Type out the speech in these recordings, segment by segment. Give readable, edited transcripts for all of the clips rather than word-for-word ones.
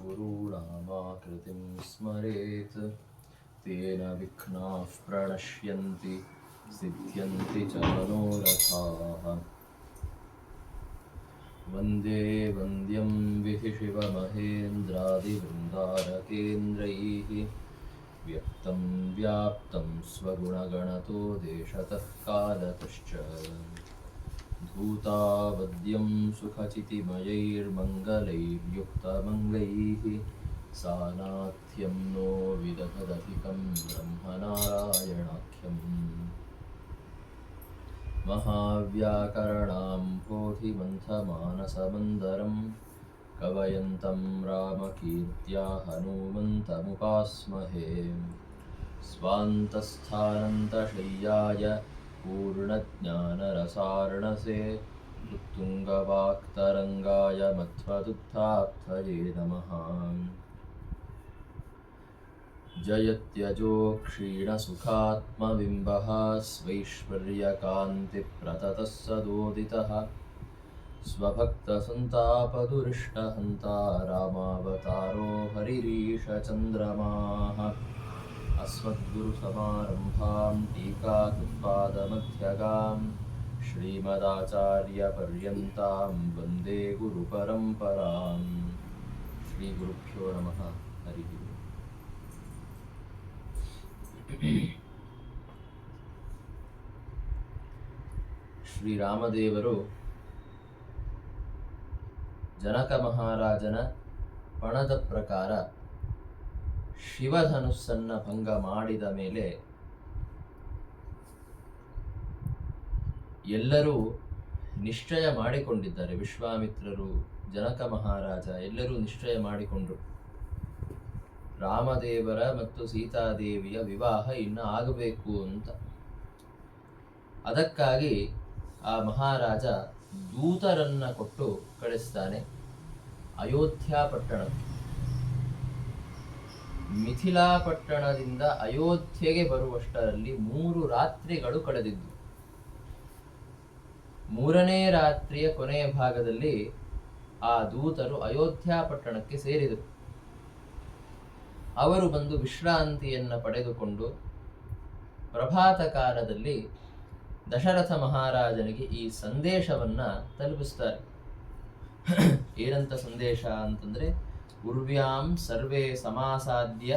गुरूणामाकृतिं स्मरेत् तेन विघ्नाः प्रणश्यन्ति सिद्ध्यन्ति च मनोरथाः। वन्दे वन्द्यं विधिशिवमहेन्द्रादिवृन्दारकेन्द्रैः व्यक्तं व्याप्तं स्वगुणगणतो देशतः कालतश्च भूतावद्यं सुखचितिमयैर्मङ्गलैर्युक्तमङ्गलैः सानाथ्यं नो विदधदधिकं ब्रह्मनारायणाख्यम् महाव्याकरणां पोथिमन्थमानसमन्दरं कवयन्तं रामकीर्त्या हनुमन्तमुपास्महे स्वान्तस्थानन्तशय्याय पूर्णज्ञानरसार्णसे उत्तुङ्गवाक्तरङ्गाय मध्वदुग्धाब्धये नमः। जयत्यजो क्षीणसुखात्मबिम्बः स्वैश्वर्यकान्तिप्रततः सदोदितः स्वभक्तसन्तापदुरिष्टहन्ता रामावतारो हरिरीशचन्द्रमाः अस्मद्गुरुसमारम्भां टीकाकृत्पादमध्यगां श्रीमदाचार्यपर्यन्तां वन्दे गुरुपरम्परां। श्रीगुरुभ्यो नमः। हरिः ओम्। ಶ್ರೀರಾಮದೇವರು ಜನಕ ಮಹಾರಾಜನ ಪಣದ ಪ್ರಕಾರ ಶಿವಧನುಸ್ಸನ್ನ ಭಂಗ ಮಾಡಿದ ಮೇಲೆ ಎಲ್ಲರೂ ನಿಶ್ಚಯ ಮಾಡಿಕೊಂಡಿದ್ದಾರೆ. ವಿಶ್ವಾಮಿತ್ರರು, ಜನಕ ಮಹಾರಾಜ ಎಲ್ಲರೂ ನಿಶ್ಚಯ ಮಾಡಿಕೊಂಡರು, ರಾಮದೇವರ ಮತ್ತು ಸೀತಾದೇವಿಯ ವಿವಾಹ ಇನ್ನು ಆಗಬೇಕು ಅಂತ. ಅದಕ್ಕಾಗಿ ಆ ಮಹಾರಾಜ ದೂತರನ್ನ ಕೊಟ್ಟು ಕಳಿಸ್ತಾನೆ ಅಯೋಧ್ಯ ಪಟ್ಟಣಕ್ಕೆ. ಮಿಥಿಲಾ ಪಟ್ಟಣದಿಂದ ಅಯೋಧ್ಯೆಗೆ ಬರುವಷ್ಟರಲ್ಲಿ 3 ರಾತ್ರಿಗಳು ಕಳೆದಿದ್ದು. 3ನೇ ರಾತ್ರಿಯ ಕೊನೆಯ ಭಾಗದಲ್ಲಿ ಆ ದೂತರು ಅಯೋಧ್ಯ ಪಟ್ಟಣಕ್ಕೆ ಸೇರಿದರು. ಅವರು ಬಂದು ವಿಶ್ರಾಂತಿಯನ್ನ ಪಡೆದುಕೊಂಡು ಪ್ರಭಾತ ಕಾಲದಲ್ಲಿ ದಶರಥ ಮಹಾರಾಜನಿಗೆ ಈ ಸಂದೇಶವನ್ನ ತಲುಪಿಸ್ತಾರೆ. ಏನಂತ ಸಂದೇಶ ಅಂತಂದ್ರೆ, ಉರ್ವ್ಯಾಂ ಸರ್ವೇ ಸಮಾಸಾದ್ಯ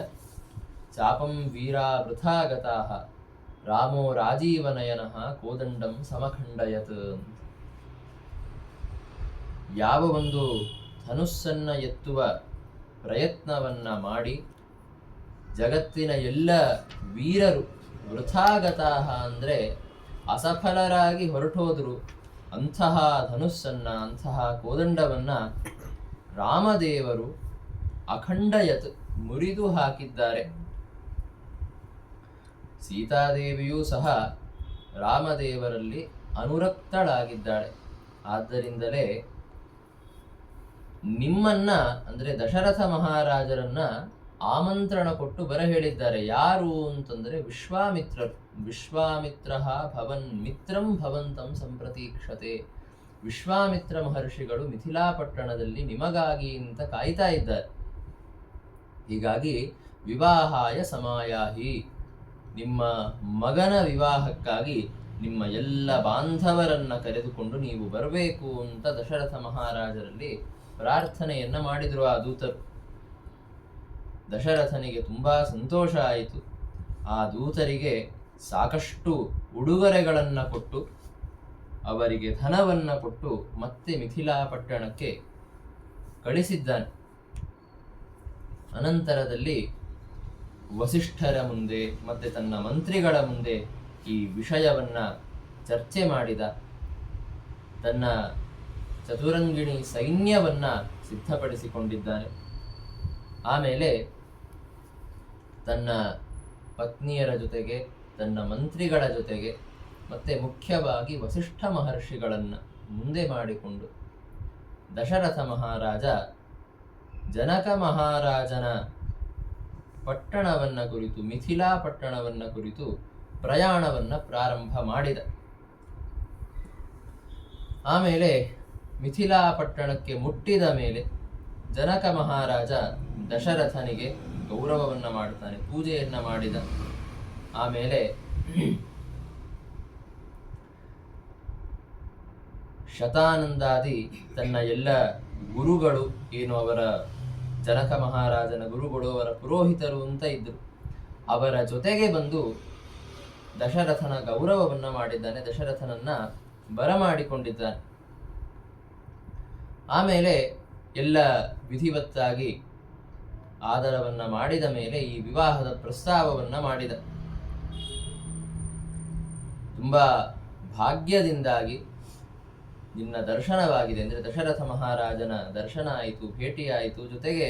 ಚಾಪಂ ವೀರಾ ವೃಥಾ ಗತಾಃ ರಾಮೋ ರಾಜೀವನಯನಃ ಕೋದಂಡಂ ಸಮಖಂಡಯತ್. ಯಾವ ಒಂದು ಧನುಸ್ಸನ್ನ ಎತ್ತುವ ಪ್ರಯತ್ನವನ್ನ ಮಾಡಿ ಜಗತ್ತಿನ ಎಲ್ಲ ವೀರರು ವೃಥಾಗತಾಃ ಅಂದ್ರೆ ಅಸಫಲರಾಗಿ ಹೊರಟೋದ್ರು, ಅಂತಹ ಧನುಸ್ಸನ್ನ, ಅಂತಹ ಕೋದಂಡವನ್ನ ರಾಮದೇವರು ಅಖಂಡಯತ್ ಮುರಿದು ಹಾಕಿದ್ದಾರೆ. ಸೀತಾದೇವಿಯೂ ಸಹ ರಾಮದೇವರಲ್ಲಿ ಅನುರಕ್ತಳಾಗಿದ್ದಾಳೆ. ಆದ್ದರಿಂದಲೇ ನಿಮ್ಮನ್ನ ಅಂದ್ರೆ ದಶರಥ ಮಹಾರಾಜರನ್ನ ಆಮಂತ್ರಣ ಕೊಟ್ಟು ಬರ ಹೇಳಿದ್ದಾರೆ. ಯಾರು ಅಂತಂದ್ರೆ ವಿಶ್ವಾಮಿತ್ರರು. ವಿಶ್ವಾಮಿತ್ರ ಭವನ್ ಮಿತ್ರಂ ಭವಂತಂ ಸಂಪ್ರತೀಕ್ಷತೆ. ವಿಶ್ವಾಮಿತ್ರ ಮಹರ್ಷಿಗಳು ಮಿಥಿಲಾ ಪಟ್ಟಣದಲ್ಲಿ ನಿಮಗಾಗಿ ಅಂತ ಕಾಯ್ತಾ ಇದ್ದಾರೆ. ಹೀಗಾಗಿ ವಿವಾಹಾಯ ಸಮಾಯಾಹಿ, ನಿಮ್ಮ ಮಗನ ವಿವಾಹಕ್ಕಾಗಿ ನಿಮ್ಮ ಎಲ್ಲ ಬಾಂಧವರನ್ನ ಕರೆದುಕೊಂಡು ನೀವು ಬರಬೇಕು ಅಂತ ದಶರಥ ಮಹಾರಾಜರಲ್ಲಿ ಪ್ರಾರ್ಥನೆಯನ್ನ ಮಾಡಿದ್ರು ಆ ದೂತರು. ದಶರಥನಿಗೆ ತುಂಬಾ ಸಂತೋಷ ಆಯಿತು. ಆ ದೂತರಿಗೆ ಸಾಕಷ್ಟು ಉಡುಗೊರೆಗಳನ್ನ ಕೊಟ್ಟು, ಅವರಿಗೆ ಧನವನ್ನ ಕೊಟ್ಟು ಮತ್ತೆ ಮಿಥಿಲಾ ಪಟ್ಟಣಕ್ಕೆ ಕಳಿಸಿದ್ದಾನೆ. ಅನಂತರದಲ್ಲಿ ವಸಿಷ್ಠರ ಮುಂದೆ ಮತ್ತೆ ತನ್ನ ಮಂತ್ರಿಗಳ ಮುಂದೆ ಈ ವಿಷಯವನ್ನ ಚರ್ಚೆ ಮಾಡಿದ. ತನ್ನ ಚತುರಂಗಿಣಿ ಸೈನ್ಯವನ್ನ ಸಿದ್ಧಪಡಿಸಿಕೊಂಡಿದ್ದಾನೆ. ಆಮೇಲೆ ತನ್ನ ಪತ್ನಿಯರ ಜೊತೆಗೆ, ತನ್ನ ಮಂತ್ರಿಗಳ ಜೊತೆಗೆ, ಮತ್ತೆ ಮುಖ್ಯವಾಗಿ ವಸಿಷ್ಠ ಮಹರ್ಷಿಗಳನ್ನ ಮುಂದೆ ಮಾಡಿಕೊಂಡು ದಶರಥ ಮಹಾರಾಜ ಜನಕ ಮಹಾರಾಜನ ಪಟ್ಟಣವನ್ನ ಕುರಿತು, ಮಿಥಿಲಾ ಪಟ್ಟಣವನ್ನ ಕುರಿತು ಪ್ರಯಾಣವನ್ನ ಪ್ರಾರಂಭ ಮಾಡಿದ. ಆಮೇಲೆ ಮಿಥಿಲಾ ಪಟ್ಟಣಕ್ಕೆ ಮುಟ್ಟಿದ ಮೇಲೆ ಜನಕ ಮಹಾರಾಜ ದಶರಥನಿಗೆ ಗೌರವವನ್ನು ಮಾಡ್ತಾನೆ, ಪೂಜೆಯನ್ನ ಮಾಡಿದ. ಆಮೇಲೆ ಶತಾನಂದಾದಿ ತನ್ನ ಎಲ್ಲ ಗುರುಗಳು, ಏನು ಅವರ ಜನಕ ಮಹಾರಾಜನ ಗುರುಗಳು, ಅವರ ಪುರೋಹಿತರು ಅಂತ ಇದ್ದರು, ಅವರ ಜೊತೆಗೆ ಬಂದು ದಶರಥನ ಗೌರವವನ್ನ ಮಾಡಿದ್ದಾನೆ, ದಶರಥನನ್ನ ಬರಮಾಡಿಕೊಂಡಿದ್ದಾನೆ. ಆಮೇಲೆ ಎಲ್ಲ ವಿಧಿವತ್ತಾಗಿ ಆದರವನ್ನ ಮಾಡಿದ ಮೇಲೆ ಈ ವಿವಾಹದ ಪ್ರಸ್ತಾವವನ್ನ ಮಾಡಿದ. ತುಂಬಾ ಭಾಗ್ಯದಿಂದಾಗಿ ನಿನ್ನ ದರ್ಶನವಾಗಿದೆ, ಅಂದರೆ ದಶರಥ ಮಹಾರಾಜನ ದರ್ಶನ ಆಯಿತು, ಭೇಟಿಯಾಯಿತು, ಜೊತೆಗೆ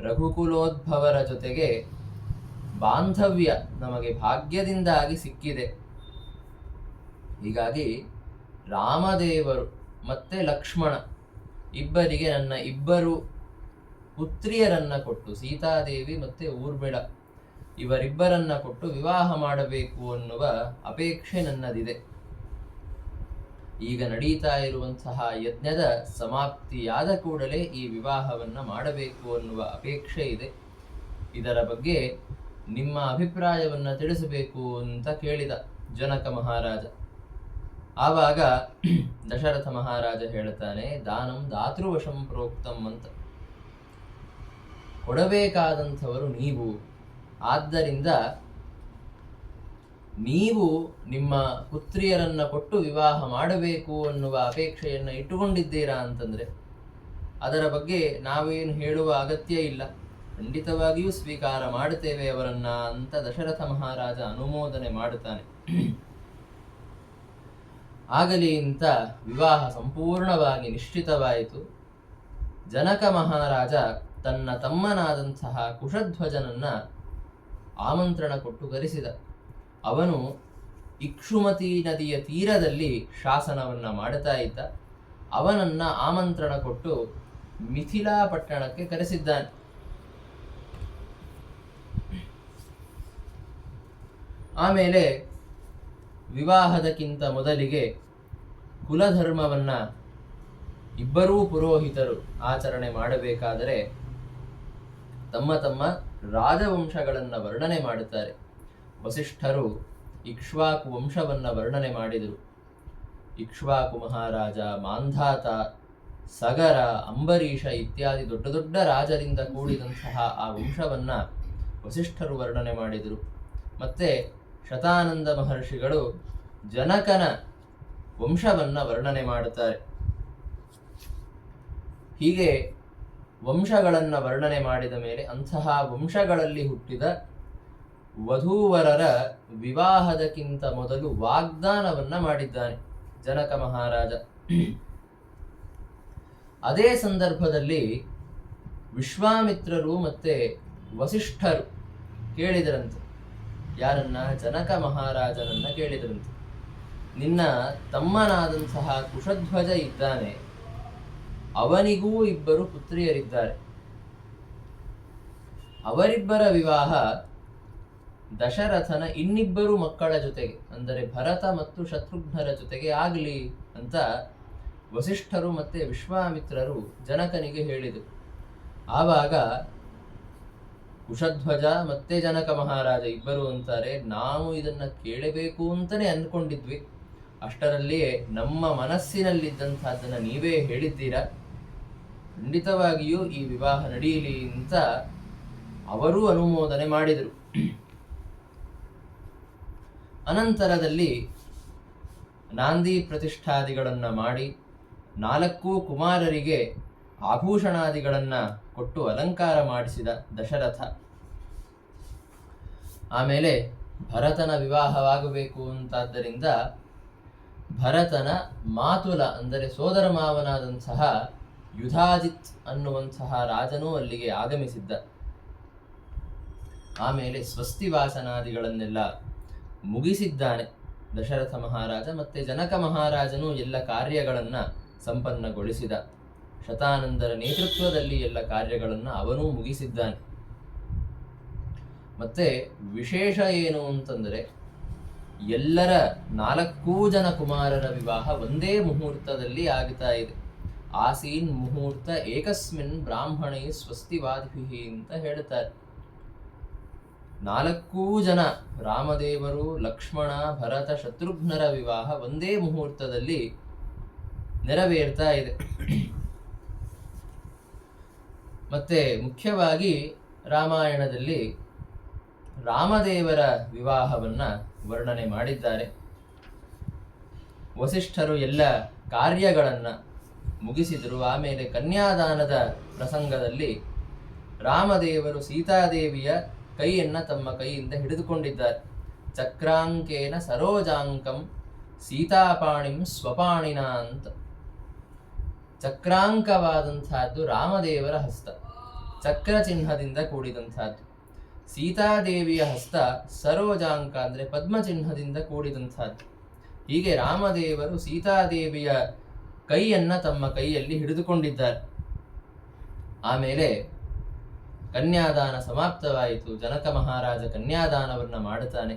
ರಘುಕುಲೋದ್ಭವರ ಜೊತೆಗೆ ಬಾಂಧವ್ಯ ನಮಗೆ ಭಾಗ್ಯದಿಂದಾಗಿ ಸಿಕ್ಕಿದೆ. ಹೀಗಾಗಿ ರಾಮದೇವರು ಮತ್ತೆ ಲಕ್ಷ್ಮಣ ಇಬ್ಬರಿಗೆ ನನ್ನ ಇಬ್ಬರು ಪುತ್ರಿಯರನ್ನ ಕೊಟ್ಟು, ಸೀತಾದೇವಿ ಮತ್ತೆ ಊರ್ಮಿಳ ಇವರಿಬ್ಬರನ್ನ ಕೊಟ್ಟು ವಿವಾಹ ಮಾಡಬೇಕು ಅನ್ನುವ ಅಪೇಕ್ಷೆ ನನ್ನದಿದೆ. ಈಗ ನಡೀತಾ ಇರುವಂತಹ ಯಜ್ಞದ ಸಮಾಪ್ತಿಯಾದ ಕೂಡಲೇ ಈ ವಿವಾಹವನ್ನ ಮಾಡಬೇಕು ಅನ್ನುವ ಅಪೇಕ್ಷೆ ಇದೆ. ಇದರ ಬಗ್ಗೆ ನಿಮ್ಮ ಅಭಿಪ್ರಾಯವನ್ನ ತಿಳಿಸಬೇಕು ಅಂತ ಕೇಳಿದ ಜನಕ ಮಹಾರಾಜ. ಆವಾಗ ದಶರಥ ಮಹಾರಾಜ ಹೇಳ್ತಾನೆ, ದಾನಂ ದಾತೃವಶಂ ಪ್ರೋಕ್ತಂ ಅಂತ. ಕೊಡಬೇಕಾದಂಥವರು ನೀವು, ಆದ್ದರಿಂದ ನೀವು ನಿಮ್ಮ ಪುತ್ರಿಯರನ್ನ ಕೊಟ್ಟು ವಿವಾಹ ಮಾಡಬೇಕು ಅನ್ನುವ ಅಪೇಕ್ಷೆಯನ್ನು ಇಟ್ಟುಕೊಂಡಿದ್ದೀರಾ ಅಂತಂದ್ರೆ ಅದರ ಬಗ್ಗೆ ನಾವೇನು ಹೇಳುವ ಅಗತ್ಯ ಇಲ್ಲ, ಖಂಡಿತವಾಗಿಯೂ ಸ್ವೀಕಾರ ಮಾಡುತ್ತೇವೆ ಅವರನ್ನ ಅಂತ ದಶರಥ ಮಹಾರಾಜ ಅನುಮೋದನೆ ಮಾಡುತ್ತಾನೆ. ಆಗಲಿ ಅಂತ ವಿವಾಹ ಸಂಪೂರ್ಣವಾಗಿ ನಿಶ್ಚಿತವಾಯಿತು. ಜನಕ ಮಹಾರಾಜ ತನ್ನ ತಮ್ಮನಾದಂತಹ ಕುಶಧ್ವಜನನ್ನ ಆಮಂತ್ರಣ ಕೊಟ್ಟು ಕರೆಸಿದ. ಅವನು ಇಕ್ಷುಮತಿ ನದಿಯ ತೀರದಲ್ಲಿ ಶಾಸನವನ್ನ ಮಾಡುತ್ತಾ ಇದ್ದ. ಅವನನ್ನ ಆಮಂತ್ರಣ ಕೊಟ್ಟು ಮಿಥಿಲಾ ಪಟ್ಟಣಕ್ಕೆ ಕರೆಸಿದ್ದಾನೆ. ಆಮೇಲೆ ವಿವಾಹದಕ್ಕಿಂತ ಮೊದಲಿಗೆ ಕುಲಧರ್ಮವನ್ನ ಇಬ್ಬರೂ ಪುರೋಹಿತರು ಆಚರಣೆ ಮಾಡಬೇಕಾದರೆ ತಮ್ಮ ತಮ್ಮ ರಾಜವಂಶಗಳನ್ನು ವರ್ಣನೆ ಮಾಡುತ್ತಾರೆ. ವಸಿಷ್ಠರು ಇಕ್ಷ್ವಾಕು ವಂಶವನ್ನ ವರ್ಣನೆ ಮಾಡಿದರು. ಇಕ್ಷ್ವಾಕು ಮಹಾರಾಜ, ಮಾಂಧಾತ, ಸಗರ, ಅಂಬರೀಷ ಇತ್ಯಾದಿ ದೊಡ್ಡ ದೊಡ್ಡ ರಾಜರಿಂದ ಕೂಡಿದಂತಹ ಆ ವಂಶವನ್ನ ವಸಿಷ್ಠರು ವರ್ಣನೆ ಮಾಡಿದರು. ಮತ್ತೆ ಶತಾನಂದ ಮಹರ್ಷಿಗಳು ಜನಕನ ವಂಶವನ್ನ ವರ್ಣನೆ ಮಾಡುತ್ತಾರೆ. ಹೀಗೆ ವಂಶಗಳನ್ನು ವರ್ಣನೆ ಮಾಡಿದ ಮೇಲೆ ಅಂತಹ ವಂಶಗಳಲ್ಲಿ ಹುಟ್ಟಿದ ವಧೂವರರ ವಿವಾಹದಕ್ಕಿಂತ ಮೊದಲು ವಾಗ್ದಾನವನ್ನ ಮಾಡಿದ್ದಾನೆ ಜನಕ ಮಹಾರಾಜ. ಅದೇ ಸಂದರ್ಭದಲ್ಲಿ ವಿಶ್ವಾಮಿತ್ರರು ಮತ್ತೆ ವಸಿಷ್ಠರು ಕೇಳಿದರಂತೆ. ಯಾರನ್ನ? ಜನಕ ಮಹಾರಾಜನನ್ನ ಕೇಳಿದರಂತೆ. ನಿನ್ನ ತಮ್ಮನಾದಂತಹ ಕುಶಧ್ವಜ ಇದ್ದಾನೆ, ಅವನಿಗೂ ಇಬ್ಬರು ಪುತ್ರಿಯರಿದ್ದಾರೆ. ಅವರಿಬ್ಬರ ವಿವಾಹ ದಶರಥನ ಇನ್ನಿಬ್ಬರು ಮಕ್ಕಳ ಜೊತೆಗೆ, ಅಂದರೆ ಭರತ ಮತ್ತು ಶತ್ರುಘ್ನರ ಜೊತೆಗೆ ಆಗಲಿ ಅಂತ ವಸಿಷ್ಠರು ಮತ್ತೆ ವಿಶ್ವಾಮಿತ್ರರು ಜನಕನಿಗೆ ಹೇಳಿದರು. ಆವಾಗ ಕುಶಧ್ವಜ ಮತ್ತೆ ಜನಕ ಮಹಾರಾಜ ಇಬ್ಬರು ಅಂತಾರೆ, ನಾವು ಇದನ್ನ ಕೇಳಬೇಕು ಅಂತಲೇ ಅಂದ್ಕೊಂಡಿದ್ವಿ, ಅಷ್ಟರಲ್ಲಿಯೇ ನಮ್ಮ ಮನಸ್ಸಿನಲ್ಲಿದ್ದಂಥದ್ದನ್ನ ನೀವೇ ಹೇಳಿದ್ದೀರಾ, ಖಂಡಿತವಾಗಿಯೂ ಈ ವಿವಾಹ ನಡೆಯಲಿ ಅಂತ ಅವರೂ ಅನುಮೋದನೆ ಮಾಡಿದರು. ಅನಂತರದಲ್ಲಿ ನಾಂದಿ ಪ್ರತಿಷ್ಠಾದಿಗಳನ್ನು ಮಾಡಿ 4 ಕುಮಾರರಿಗೆ ಆಭೂಷಣಾದಿಗಳನ್ನು ಕೊಟ್ಟು ಅಲಂಕಾರ ಮಾಡಿಸಿದ ದಶರಥ. ಆಮೇಲೆ ಭರತನ ವಿವಾಹವಾಗಬೇಕು ಅಂತಾದ್ದರಿಂದ ಭರತನ ಮಾತುಲ, ಅಂದರೆ ಸೋದರ ಮಾವನಾದಂತಹ ಯುಧಾಜಿತ್ ಅನ್ನುವಂತಹ ರಾಜನೂ ಅಲ್ಲಿಗೆ ಆಗಮಿಸಿದ್ದ. ಆಮೇಲೆ ಸ್ವಸ್ತಿ ವಾಸನಾದಿಗಳನ್ನೆಲ್ಲ ಮುಗಿಸಿದ್ದಾನೆ ದಶರಥ ಮಹಾರಾಜ. ಮತ್ತೆ ಜನಕ ಮಹಾರಾಜನು ಎಲ್ಲ ಕಾರ್ಯಗಳನ್ನು ಸಂಪನ್ನಗೊಳಿಸಿದ. ಶತಾನಂದರ ನೇತೃತ್ವದಲ್ಲಿ ಎಲ್ಲ ಕಾರ್ಯಗಳನ್ನು ಅವನೂ ಮುಗಿಸಿದ್ದಾನೆ. ಮತ್ತೆ ವಿಶೇಷ ಏನು ಅಂತಂದರೆ, ಎಲ್ಲರ 4 ಜನ ಕುಮಾರರ ವಿವಾಹ ಒಂದೇ ಮುಹೂರ್ತದಲ್ಲಿ ಆಗ್ತಾ ಇದೆ. ಆಸೀನ್ ಮುಹೂರ್ತ ಏಕಸ್ಮಿನ್ ಬ್ರಾಹ್ಮಣೈ ಸ್ವಸ್ತಿವಾದಿಭಿ ಅಂತ ಹೇಳ್ತಾರೆ. 4 ಜನ ರಾಮದೇವರು, ಲಕ್ಷ್ಮಣ, ಭರತ, ಶತ್ರುಘ್ನರ ವಿವಾಹ ಒಂದೇ ಮುಹೂರ್ತದಲ್ಲಿ ನೆರವೇರ್ತಾ ಇದೆ. ಮತ್ತೆ ಮುಖ್ಯವಾಗಿ ರಾಮಾಯಣದಲ್ಲಿ ರಾಮದೇವರ ವಿವಾಹವನ್ನ ವರ್ಣನೆ ಮಾಡಿದ್ದಾರೆ. ವಸಿಷ್ಠರು ಎಲ್ಲ ಕಾರ್ಯಗಳನ್ನು ಮುಗಿಸಿದರು. ಆಮೇಲೆ ಕನ್ಯಾದಾನದ ಪ್ರಸಂಗದಲ್ಲಿ ರಾಮದೇವರು ಸೀತಾದೇವಿಯ ಕೈಯನ್ನು ತಮ್ಮ ಕೈಯಿಂದ ಹಿಡಿದುಕೊಂಡಿದ್ದಾರೆ. ಚಕ್ರಾಂಕೇನ ಸರೋಜಾಂಕಂ ಸೀತಾಪಾಣಿಂ ಸ್ವಪಾಣಿನ ಅಂತ. ಚಕ್ರಾಂಕವಾದಂತಹದ್ದು ರಾಮದೇವರ ಹಸ್ತ, ಚಕ್ರ ಚಿಹ್ನದಿಂದ ಕೂಡಿದಂತಹದ್ದು. ಸೀತಾದೇವಿಯ ಹಸ್ತ ಸರೋಜಾಂಕ ಅಂದರೆ ಪದ್ಮಚಿಹ್ನದಿಂದ ಕೂಡಿದಂತಹದ್ದು. ಹೀಗೆ ರಾಮದೇವರು ಸೀತಾದೇವಿಯ ಕೈಯನ್ನ ತಮ್ಮ ಕೈಯಲ್ಲಿ ಹಿಡಿದುಕೊಂಡಿದ್ದಾರೆ. ಆಮೇಲೆ ಕನ್ಯಾದಾನ ಸಮಾಪ್ತವಾಯಿತು. ಜನಕ ಮಹಾರಾಜ ಕನ್ಯಾದಾನವನ್ನು ಮಾಡುತ್ತಾನೆ.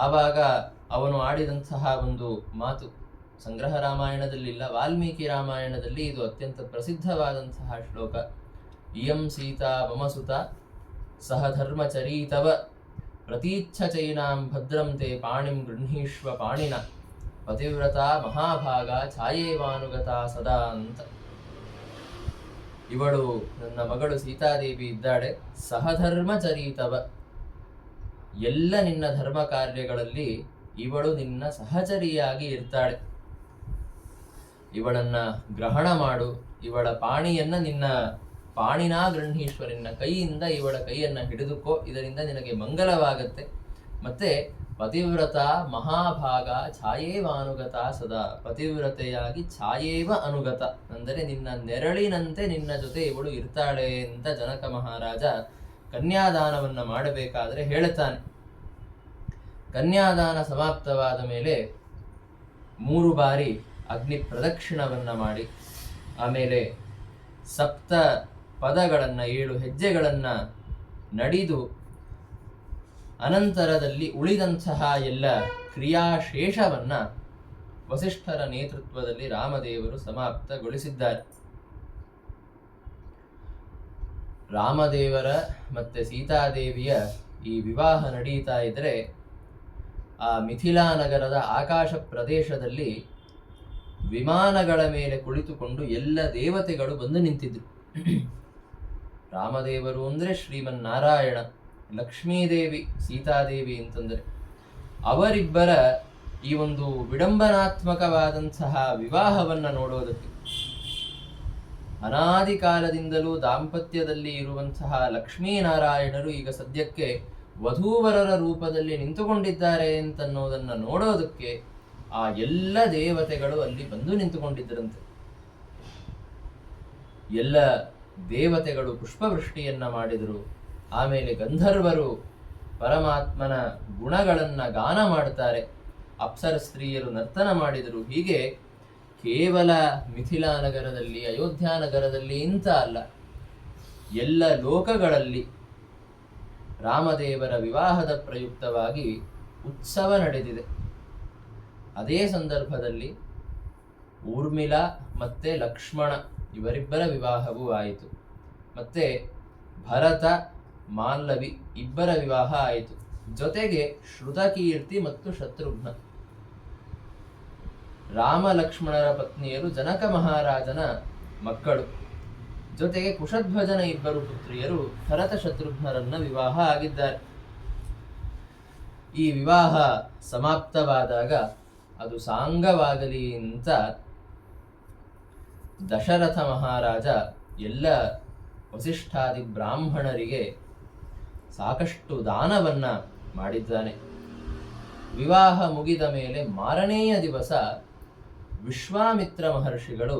ಆವಾಗ ಅವನು ಆಡಿದಂತಹ ಒಂದು ಮಾತು ಸಂಗ್ರಹ ರಾಮಾಯಣದಲ್ಲಿಲ್ಲ, ವಾಲ್ಮೀಕಿ ರಾಮಾಯಣದಲ್ಲಿ ಇದು ಅತ್ಯಂತ ಪ್ರಸಿದ್ಧವಾದಂತಹ ಶ್ಲೋಕ. ಇಯಂ ಸೀತಾ ಮಮಸುತ ಸಹ ಧರ್ಮಚರೀತವ ಪ್ರತೀಚ್ಛ ಚೈನಾಂ ಭದ್ರಂ ತೇ ಪಾಣಿಂ ಗೃಹೀಶ್ವ ಪಾಣಿನ ಪತಿವ್ರತಾ ಮಹಾಭಾಗ ಛಾಯೇವಾನುಗತಾ ಸದಾ ಅಂತ. ಇವಳು ನನ್ನ ಮಗಳು ಸೀತಾದೇವಿ ಇದ್ದಾಳೆ, ಸಹಧರ್ಮಚರೀತವ, ಎಲ್ಲ ನಿನ್ನ ಧರ್ಮ ಕಾರ್ಯಗಳಲ್ಲಿ ಇವಳು ನಿನ್ನ ಸಹಚರಿಯಾಗಿ ಇರ್ತಾಳೆ. ಇವಳನ್ನ ಗ್ರಹಣ ಮಾಡು, ಇವಳ ಪಾಣಿಯನ್ನ ನಿನ್ನ ಪಾಣಿನಾ ಗೃಹೀಶ್ವ, ನಿನ್ನ ಕೈಯಿಂದ ಇವಳ ಕೈಯನ್ನ ಹಿಡಿದುಕೋ, ಇದರಿಂದ ನಿನಗೆ ಮಂಗಲವಾಗತ್ತೆ. ಮತ್ತೆ ಪತಿವ್ರತ ಮಹಾಭಾಗ ಛಾಯೇವ ಅನುಗತ ಸದಾ, ಪತಿವ್ರತೆಯಾಗಿ ಛಾಯೇವ ಅನುಗತ ಅಂದರೆ ನಿನ್ನ ನೆರಳಿನಂತೆ ನಿನ್ನ ಜೊತೆ ಇವಳು ಇರ್ತಾಳೆ ಅಂತ ಜನಕ ಮಹಾರಾಜ ಕನ್ಯಾದಾನವನ್ನ ಮಾಡಬೇಕಾದ್ರೆ ಹೇಳುತ್ತಾನೆ. ಕನ್ಯಾದಾನ ಸಮಾಪ್ತವಾದ ಮೇಲೆ 3 ಬಾರಿ ಅಗ್ನಿ ಪ್ರದಕ್ಷಿಣವನ್ನ ಮಾಡಿ, ಆಮೇಲೆ 7 ಪದಗಳನ್ನು 7 ಹೆಜ್ಜೆಗಳನ್ನ ನಡೆದು, ಅನಂತರದಲ್ಲಿ ಉಳಿದಂತಹ ಎಲ್ಲ ಕ್ರಿಯಾಶೇಷವನ್ನ ವಸಿಷ್ಠರ ನೇತೃತ್ವದಲ್ಲಿ ರಾಮದೇವರು ಸಮಾಪ್ತಗೊಳಿಸಿದ್ದಾರೆ. ರಾಮದೇವರ ಮತ್ತೆ ಸೀತಾದೇವಿಯ ಈ ವಿವಾಹ ನಡೀತಾ ಇದ್ರೆ ಆ ಮಿಥಿಲಾ ನಗರದ ಆಕಾಶ ಪ್ರದೇಶದಲ್ಲಿ ವಿಮಾನಗಳ ಮೇಲೆ ಕುಳಿತುಕೊಂಡು ಎಲ್ಲ ದೇವತೆಗಳು ಬಂದು ನಿಂತಿದ್ರು. ರಾಮದೇವರು ಅಂದರೆ ಶ್ರೀಮನ್ನಾರಾಯಣ, ಲಕ್ಷ್ಮೀದೇವಿ ಸೀತಾದೇವಿ ಅಂತಂದರೆ ಅವರಿಬ್ಬರ ಈ ಒಂದು ವಿಡಂಬನಾತ್ಮಕವಾದಂತಹ ವಿವಾಹವನ್ನ ನೋಡೋದಕ್ಕೆ, ಅನಾದಿ ಕಾಲದಿಂದಲೂ ದಾಂಪತ್ಯದಲ್ಲಿ ಇರುವಂತಹ ಲಕ್ಷ್ಮೀನಾರಾಯಣರು ಈಗ ಸದ್ಯಕ್ಕೆ ವಧೂವರರ ರೂಪದಲ್ಲಿ ನಿಂತುಕೊಂಡಿದ್ದಾರೆ ಅಂತನ್ನೋದನ್ನ ನೋಡೋದಕ್ಕೆ ಆ ಎಲ್ಲ ದೇವತೆಗಳು ಅಲ್ಲಿ ಬಂದು ನಿಂತುಕೊಂಡಿದ್ದರಂತೆ. ಎಲ್ಲ ದೇವತೆಗಳು ಪುಷ್ಪವೃಷ್ಟಿಯನ್ನ ಮಾಡಿದರು. ಆಮೇಲೆ ಗಂಧರ್ವರು ಪರಮಾತ್ಮನ ಗುಣಗಳನ್ನ ಗಾನ ಮಾಡ್ತಾರೆ, ಅಪ್ಸರ ಸ್ತ್ರೀಯರು ನರ್ತನ ಮಾಡಿದರು. ಹೀಗೆ ಕೇವಲ ಮಿಥಿಲಾ ನಗರದಲ್ಲಿ, ಅಯೋಧ್ಯ ನಗರದಲ್ಲಿ ಇಂಥ ಅಲ್ಲ, ಎಲ್ಲ ಲೋಕಗಳಲ್ಲಿ ರಾಮದೇವರ ವಿವಾಹದ ಪ್ರಯುಕ್ತವಾಗಿ ಉತ್ಸವ ನಡೆದಿದೆ. ಅದೇ ಸಂದರ್ಭದಲ್ಲಿ ಊರ್ಮಿಳಾ ಮತ್ತೆ ಲಕ್ಷ್ಮಣ ಇವರಿಬ್ಬರ ವಿವಾಹವೂ ಆಯಿತು. ಮತ್ತೆ ಭರತ ಮಾಲ್ಲವಿ ಇಬ್ಬರ ವಿವಾಹ ಆಯಿತು. ಜೊತೆಗೆ ಶ್ರುತಕೀರ್ತಿ ಮತ್ತು ಶತ್ರುಘ್ನ, ರಾಮ ಲಕ್ಷ್ಮಣರ ಪತ್ನಿಯರು ಜನಕ ಮಹಾರಾಜನ ಮಕ್ಕಳು. ಜೊತೆಗೆ ಕುಶಧ್ವಜನ ಇಬ್ಬರು ಪುತ್ರಿಯರು ಭರತ ಶತ್ರುಘ್ನರನ್ನ ವಿವಾಹ ಆಗಿದ್ದಾರೆ. ಈ ವಿವಾಹ ಸಮಾಪ್ತವಾದಾಗ ಅದು ಸಾಂಗವಾಗಲಿ ಅಂತ ದಶರಥ ಮಹಾರಾಜ ಎಲ್ಲ ವಸಿಷ್ಠಾದಿ ಬ್ರಾಹ್ಮಣರಿಗೆ ಸಾಕಷ್ಟು ದಾನವನ್ನ ಮಾಡಿದ್ದಾನೆ. ವಿವಾಹ ಮುಗಿದ ಮೇಲೆ ಮಾರನೆಯ ದಿವಸ ವಿಶ್ವಾಮಿತ್ರ ಮಹರ್ಷಿಗಳು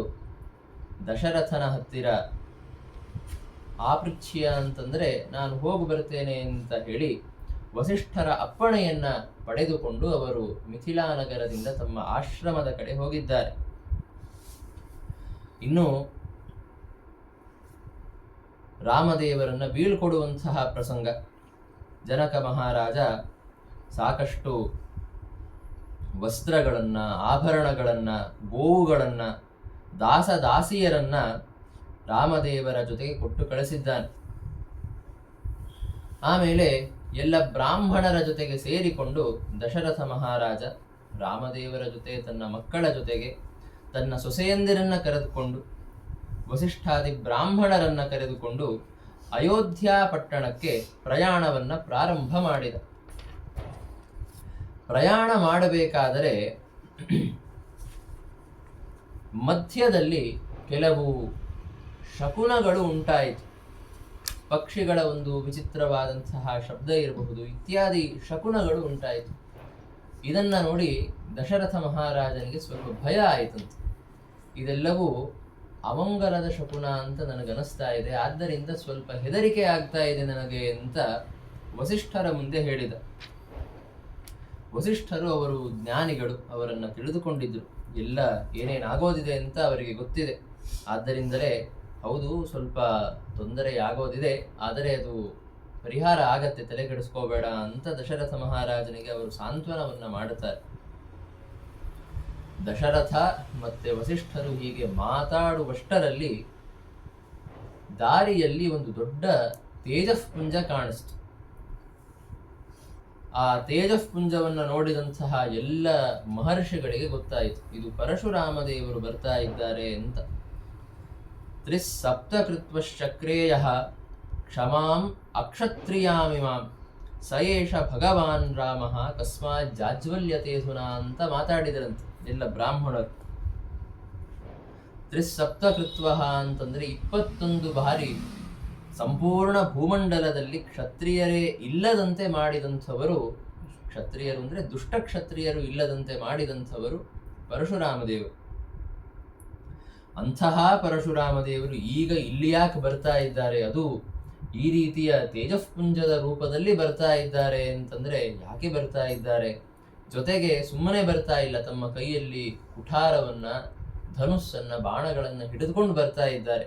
ದಶರಥನ ಹತ್ತಿರ ಆಪೃಚ್ಛ್ಯ ಅಂತಂದ್ರೆ ನಾನು ಹೋಗಿ ಬರ್ತೇನೆ ಅಂತ ಹೇಳಿ ವಸಿಷ್ಠರ ಅಪ್ಪಣೆಯನ್ನ ಪಡೆದುಕೊಂಡು ಅವರು ಮಿಥಿಲಾ ನಗರದಿಂದ ತಮ್ಮ ಆಶ್ರಮದ ಕಡೆ ಹೋಗಿದ್ದಾರೆ. ಇನ್ನು ರಾಮದೇವರನ್ನ ಬೀಳ್ಕೊಡುವಂತಹ ಪ್ರಸಂಗ. ಜನಕ ಮಹಾರಾಜ ಸಾಕಷ್ಟು ವಸ್ತ್ರಗಳನ್ನ, ಆಭರಣಗಳನ್ನ, ಗೋವುಗಳನ್ನ ದಾಸದಾಸಿಯರನ್ನ ರಾಮದೇವರ ಜೊತೆಗೆ ಕೊಟ್ಟು ಕಳಿಸಿದ್ದಾನೆ. ಆಮೇಲೆ ಎಲ್ಲ ಬ್ರಾಹ್ಮಣರ ಜೊತೆಗೆ ಸೇರಿಕೊಂಡು ದಶರಥ ಮಹಾರಾಜ ರಾಮದೇವರ ಜೊತೆ ತನ್ನ ಮಕ್ಕಳ ಜೊತೆಗೆ ತನ್ನ ಸೊಸೆಯಂದಿರನ್ನ ಕರೆದುಕೊಂಡು ವಸಿಷ್ಠಾದಿ ಬ್ರಾಹ್ಮಣರನ್ನ ಕರೆದುಕೊಂಡು ಅಯೋಧ್ಯ ಪಟ್ಟಣಕ್ಕೆ ಪ್ರಯಾಣವನ್ನ ಪ್ರಾರಂಭ ಮಾಡಿದ. ಪ್ರಯಾಣ ಮಾಡಬೇಕಾದರೆ ಮಧ್ಯದಲ್ಲಿ ಕೆಲವು ಶಕುನಗಳು ಉಂಟಾಯಿತು. ಪಕ್ಷಿಗಳ ಒಂದು ವಿಚಿತ್ರವಾದಂತಹ ಶಬ್ದ ಇರಬಹುದು, ಇತ್ಯಾದಿ ಶಕುನಗಳು ಉಂಟಾಯಿತು. ಇದನ್ನ ನೋಡಿ ದಶರಥ ಮಹಾರಾಜನಿಗೆ ಸ್ವಲ್ಪ ಭಯ ಆಯಿತಂತೆ. ಇದೆಲ್ಲವೂ ಅಮಂಗಲದ ಶಕುನ ಅಂತ ನನಗನಿಸ್ತಾ ಇದೆ, ಆದ್ದರಿಂದ ಸ್ವಲ್ಪ ಹೆದರಿಕೆ ಆಗ್ತಾ ಇದೆ ನನಗೆ ಅಂತ ವಸಿಷ್ಠರ ಮುಂದೆ ಹೇಳಿದ. ವಸಿಷ್ಠರು ಅವರು ಜ್ಞಾನಿಗಳು, ಅವರನ್ನು ತಿಳಿದುಕೊಂಡಿದ್ರು, ಎಲ್ಲ ಏನೇನಾಗೋದಿದೆ ಅಂತ ಅವರಿಗೆ ಗೊತ್ತಿದೆ. ಆದ್ದರಿಂದಲೇ ಹೌದು ಸ್ವಲ್ಪ ತೊಂದರೆಯಾಗೋದಿದೆ, ಆದರೆ ಅದು ಪರಿಹಾರ ಆಗತ್ತೆ, ತಲೆಕೆಡಿಸ್ಕೋಬೇಡ ಅಂತ ದಶರಥ ಮಹಾರಾಜನಿಗೆ ಅವರು ಸಾಂತ್ವನವನ್ನ ಮಾಡುತ್ತಾರೆ. ದಶರಥ ಮತ್ತೆ ವಸಿಷ್ಠರು ಹೀಗೆ ಮಾತಾಡುವಷ್ಟರಲ್ಲಿ ದಾರಿಯಲ್ಲಿ ಒಂದು ದೊಡ್ಡ ತೇಜಸ್ಪುಂಜ ಕಾಣಿಸ್ತು. ಆ ತೇಜಸ್ಪುಂಜವನ್ನು ನೋಡಿದಂತಹ ಎಲ್ಲ ಮಹರ್ಷಿಗಳಿಗೆ ಗೊತ್ತಾಯಿತು, ಇದು ಪರಶುರಾಮ ದೇವರು ಬರ್ತಾ ಇದ್ದಾರೆ ಅಂತ. ತ್ರಿಸಪ್ತಕೃತ್ವಶ್ಚಕ್ರೇಯ ಕ್ಷಮಾಂ ಅಕ್ಷತ್ರಿಯಾಮಿಮಾಂ ಸ ಏಷ ಭಗವಾನ್ ರಾಮ ಕಸ್ಮಾತ್ ಜಾಜ್ವಲ್ಯತೆ ಸುನಾ ಅಂತ ಮಾತಾಡಿದರಂತೆ ಎಲ್ಲ ಬ್ರಾಹ್ಮಣರು. ತ್ರಿಸಪ್ತಕೃತ್ವ ಅಂತಂದ್ರೆ 21 ಬಾರಿ ಸಂಪೂರ್ಣ ಭೂಮಂಡಲದಲ್ಲಿ ಕ್ಷತ್ರಿಯರೇ ಇಲ್ಲದಂತೆ ಮಾಡಿದಂಥವರು, ಕ್ಷತ್ರಿಯರು ಅಂದ್ರೆ ದುಷ್ಟ ಕ್ಷತ್ರಿಯರು ಇಲ್ಲದಂತೆ ಮಾಡಿದಂಥವರು ಪರಶುರಾಮದೇವರು. ಅಂತಹ ಪರಶುರಾಮದೇವರು ಈಗ ಇಲ್ಲಿ ಯಾಕೆ ಬರ್ತಾ ಇದ್ದಾರೆ, ಅದು ಈ ರೀತಿಯ ತೇಜಸ್ಪುಂಜದ ರೂಪದಲ್ಲಿ ಬರ್ತಾ ಇದ್ದಾರೆ ಅಂತಂದ್ರೆ ಯಾಕೆ ಬರ್ತಾ ಇದ್ದಾರೆ? ಜೊತೆಗೆ ಸುಮ್ಮನೆ ಬರ್ತಾ ಇಲ್ಲ, ತಮ್ಮ ಕೈಯಲ್ಲಿ ಕುಠಾರವನ್ನ, ಧನುಸ್ಸನ್ನ, ಬಾಣಗಳನ್ನ ಹಿಡಿದುಕೊಂಡು ಬರ್ತಾ ಇದ್ದಾರೆ.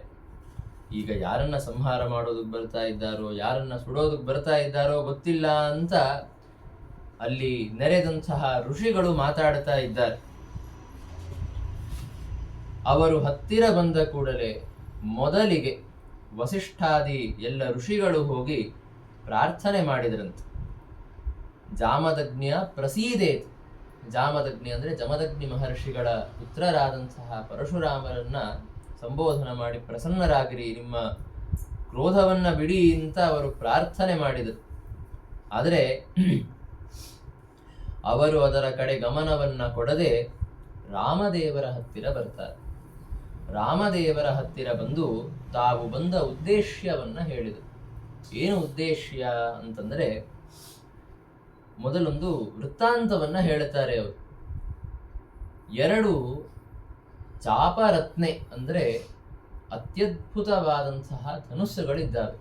ಈಗ ಯಾರನ್ನ ಸಂಹಾರ ಮಾಡೋದಕ್ಕೆ ಬರ್ತಾ ಇದ್ದಾರೋ, ಯಾರನ್ನ ಸುಡೋದಕ್ಕೆ ಬರ್ತಾ ಇದ್ದಾರೋ ಗೊತ್ತಿಲ್ಲ ಅಂತ ಅಲ್ಲಿ ನೆರೆದಂತಹ ಋಷಿಗಳು ಮಾತಾಡ್ತಾ ಇದ್ದಾರೆ. ಅವರು ಹತ್ತಿರ ಬಂದ ಕೂಡಲೇ ಮೊದಲಿಗೆ ವಸಿಷ್ಠಾದಿ ಎಲ್ಲ ಋಷಿಗಳು ಹೋಗಿ ಪ್ರಾರ್ಥನೆ ಮಾಡಿದ್ರಂತೆ. ಜಾಮದಗ್ನಿಯ ಪ್ರಸೀದೇತ್, ಜಾಮದಗ್ನಿ ಅಂದ್ರೆ ಜಮದಗ್ನಿ ಮಹರ್ಷಿಗಳ ಪುತ್ರರಾದಂತಹ ಪರಶುರಾಮರನ್ನ ಸಂಬೋಧನ ಮಾಡಿ ಪ್ರಸನ್ನರಾಗಿರಿ, ನಿಮ್ಮ ಕ್ರೋಧವನ್ನ ಬಿಡಿ ಅಂತ ಅವರು ಪ್ರಾರ್ಥನೆ ಮಾಡಿದರು. ಆದರೆ ಅವರು ಅದರ ಕಡೆ ಗಮನವನ್ನ ಕೊಡದೆ ರಾಮದೇವರ ಹತ್ತಿರ ಬರ್ತಾರೆ. ರಾಮದೇವರ ಹತ್ತಿರ ಬಂದು ತಾವು ಬಂದ ಉದ್ದೇಶವನ್ನ ಹೇಳಿದರು. ಏನು ಉದ್ದೇಶ ಅಂತಂದ್ರೆ ಮೊದಲೊಂದು ವೃತ್ತಾಂತವನ್ನ ಹೇಳುತ್ತಾರೆ ಅವರು. 2 ಚಾಪರತ್ನೆ ಅಂದ್ರೆ ಅತ್ಯದ್ಭುತವಾದಂತಹ ಧನುಸ್ಸುಗಳಿದ್ದಾವೆ.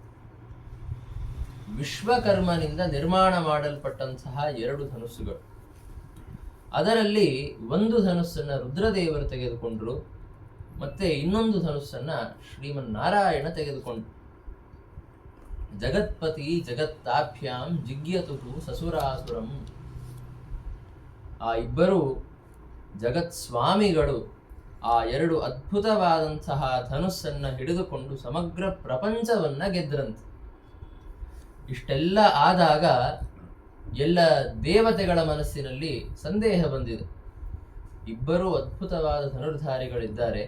ವಿಶ್ವಕರ್ಮನಿಂದ ನಿರ್ಮಾಣ ಮಾಡಲ್ಪಟ್ಟಂತಹ 2 ಧನುಸ್ಸುಗಳು. ಅದರಲ್ಲಿ ಒಂದು ಧನುಸ್ಸನ್ನ ರುದ್ರದೇವರು ತೆಗೆದುಕೊಂಡ್ರು, ಮತ್ತೆ ಇನ್ನೊಂದು ಧನುಸ್ಸನ್ನ ಶ್ರೀಮನ್ನಾರಾಯಣ ತೆಗೆದುಕೊಂಡ್ರು. ಜಗತ್ಪತಿ ಜಗತ್ತಾಭ್ಯಾಂ ಜಿಗ್ಯತು ಸಸುರಾಸುರಂ. ಆ ಇಬ್ಬರು ಜಗತ್ ಸ್ವಾಮಿಗಳು ಆ 2 ಅದ್ಭುತವಾದಂತಹ ಧನುಸ್ಸನ್ನ ಹಿಡಿದುಕೊಂಡು ಸಮಗ್ರ ಪ್ರಪಂಚವನ್ನ ಗೆದ್ರಂತೆ. ಇಷ್ಟೆಲ್ಲ ಆದಾಗ ಎಲ್ಲ ದೇವತೆಗಳ ಮನಸ್ಸಿನಲ್ಲಿ ಸಂದೇಹ ಬಂದಿದೆ. ಇಬ್ಬರು ಅದ್ಭುತವಾದ ಧನುರ್ಧಾರಿಗಳಿದ್ದಾರೆ,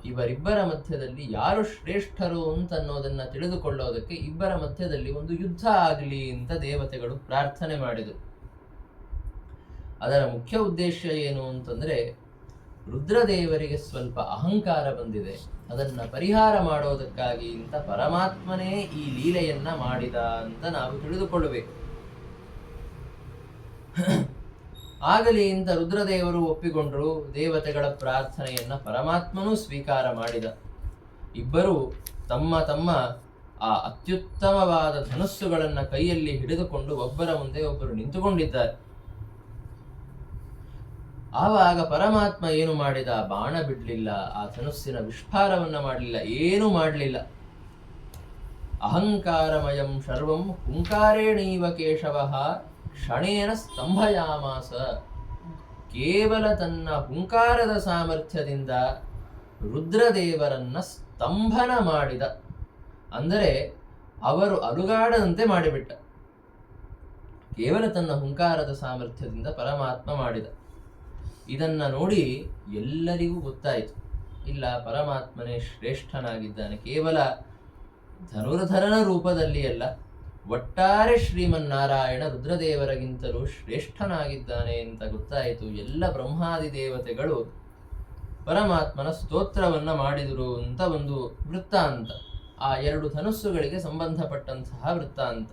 ಇವರಿಬ್ಬರ ಮಧ್ಯದಲ್ಲಿ ಯಾರು ಶ್ರೇಷ್ಠರು ಅಂತ ಅನ್ನೋದನ್ನ ತಿಳಿದುಕೊಳ್ಳೋದಕ್ಕೆ ಇಬ್ಬರ ಮಧ್ಯದಲ್ಲಿ ಒಂದು ಯುದ್ಧ ಆಗಲಿ ಅಂತ ದೇವತೆಗಳು ಪ್ರಾರ್ಥನೆ ಮಾಡಿದರು. ಅದರ ಮುಖ್ಯ ಉದ್ದೇಶ ಏನು ಅಂತಂದ್ರೆ ರುದ್ರದೇವರಿಗೆ ಸ್ವಲ್ಪ ಅಹಂಕಾರ ಬಂದಿದೆ, ಅದನ್ನ ಪರಿಹಾರ ಮಾಡೋದಕ್ಕಾಗಿ ಅಂತ ಪರಮಾತ್ಮನೇ ಈ ಲೀಲೆಯನ್ನ ಮಾಡಿದ ಅಂತ ನಾವು ತಿಳಿದುಕೊಳ್ಳಬೇಕು. ಆಗಲಿ ಅಂತ ರುದ್ರದೇವರು ಒಪ್ಪಿಕೊಂಡರು. ದೇವತೆಗಳ ಪ್ರಾರ್ಥನೆಯನ್ನ ಪರಮಾತ್ಮನೂ ಸ್ವೀಕಾರ ಮಾಡಿದ. ಇಬ್ಬರು ತಮ್ಮ ತಮ್ಮ ಆ ಅತ್ಯುತ್ತಮವಾದ ಧನುಸ್ಸುಗಳನ್ನ ಕೈಯಲ್ಲಿ ಹಿಡಿದುಕೊಂಡು ಒಬ್ಬರ ಮುಂದೆ ಒಬ್ಬರು ನಿಂತುಕೊಂಡಿದ್ದಾರೆ. ಆವಾಗ ಪರಮಾತ್ಮ ಏನು ಮಾಡಿದ? ಬಾಣ ಬಿಡ್ಲಿಲ್ಲ, ಆ ಧನುಸ್ಸಿನ ವಿಸ್ಫಾರವನ್ನ ಮಾಡಲಿಲ್ಲ, ಏನೂ ಮಾಡಲಿಲ್ಲ. ಅಹಂಕಾರಮಯಂ ಸರ್ವಂ ಹುಂಕಾರೇಣೀವ ಕೇಶವಃ ಕ್ಷಣೇನ ಸ್ತಂಭಯಾಮಾಸ. ಕೇವಲ ತನ್ನ ಹುಂಕಾರದ ಸಾಮರ್ಥ್ಯದಿಂದ ರುದ್ರದೇವರನ್ನ ಸ್ತಂಭನ ಮಾಡಿದ. ಅಂದರೆ ಅವರು ಅಲುಗಾಡದಂತೆ ಮಾಡಿಬಿಟ್ಟ. ಕೇವಲ ತನ್ನ ಹುಂಕಾರದ ಸಾಮರ್ಥ್ಯದಿಂದ ಪರಮಾತ್ಮ ಮಾಡಿದ. ಇದನ್ನ ನೋಡಿ ಎಲ್ಲರಿಗೂ ಗೊತ್ತಾಯಿತು, ಇಲ್ಲ, ಪರಮಾತ್ಮನೇ ಶ್ರೇಷ್ಠನಾಗಿದ್ದಾನೆ. ಕೇವಲ ಧನುರ್ಧರನ ರೂಪದಲ್ಲಿ ಅಲ್ಲ, ಒಟ್ಟಾರೆ ಶ್ರೀಮನ್ನಾರಾಯಣ ರುದ್ರದೇವರಿಗಿಂತಲೂ ಶ್ರೇಷ್ಠನಾಗಿದ್ದಾನೆ ಅಂತ ಗೊತ್ತಾಯಿತು. ಎಲ್ಲ ಬ್ರಹ್ಮಾದಿ ದೇವತೆಗಳು ಪರಮಾತ್ಮನ ಸ್ತೋತ್ರವನ್ನ ಮಾಡಿದರು ಅಂತ ಒಂದು ವೃತ್ತಾಂತ. ಆ 2 ಧನುಸ್ಸುಗಳಿಗೆ ಸಂಬಂಧಪಟ್ಟಂತಹ ವೃತ್ತಾಂತ.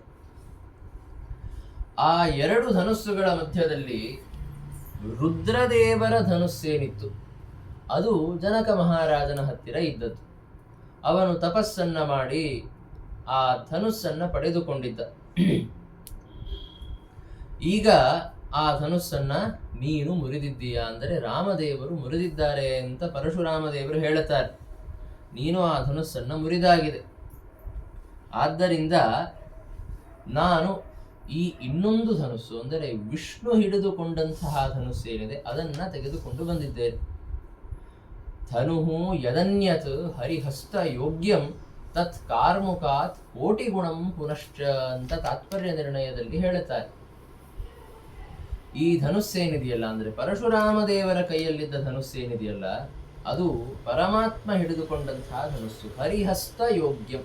ಆ 2 ಧನುಸ್ಸುಗಳ ಮಧ್ಯದಲ್ಲಿ ರುದ್ರದೇವರ ಧನುಸ್ಸೇನಿತ್ತು ಅದು ಜನಕ ಮಹಾರಾಜನ ಹತ್ತಿರ ಇದ್ದದ್ದು. ಅವನು ತಪಸ್ಸನ್ನ ಮಾಡಿ ಆ ಧನುಸ್ಸನ್ನ ಪಡೆದುಕೊಂಡಿದ್ದ. ಈಗ ಆ ಧನುಸ್ಸನ್ನ ನೀನು ಮುರಿದಿದ್ದೀಯಾ ಅಂದರೆ ರಾಮದೇವರು ಮುರಿದಿದ್ದಾರೆ ಅಂತ ಪರಶುರಾಮದೇವರು ಹೇಳುತ್ತಾರೆ. ನೀನು ಆ ಧನುಸ್ಸನ್ನ ಮುರಿದಾಗಿದೆ. ಆದ್ದರಿಂದ ನಾನು ಈ ಇನ್ನೊಂದು ಧನುಸ್ಸು ಅಂದರೆ ವಿಷ್ಣು ಹಿಡಿದುಕೊಂಡಂತಹ ಧನುಸ್ಸೇನಿದೆ ಅದನ್ನ ತೆಗೆದುಕೊಂಡು ಬಂದಿದ್ದೇನೆ. ಧನುಹು ಯದನ್ಯತ್ ಹರಿಹಸ್ತ ಯೋಗ್ಯಂ ತತ್ ಕಾರ್ಮುಕಾತ್ ಕೋಟಿ ಗುಣಂ ಪುನಶ್ಚ ಅಂತ ತಾತ್ಪರ್ಯ ನಿರ್ಣಯದಲ್ಲಿ ಹೇಳುತ್ತಾರೆ. ಈ ಧನುಸ್ಸೇನಿದೆಯಲ್ಲ ಅಂದರೆ ಪರಶುರಾಮ ದೇವರ ಕೈಯಲ್ಲಿದ್ದ ಧನುಸ್ಸೇನಿದೆಯಲ್ಲ ಅದು ಪರಮಾತ್ಮ ಹಿಡಿದುಕೊಂಡಂತಹ ಧನುಸ್ಸು. ಹರಿಹಸ್ತ ಯೋಗ್ಯಂ,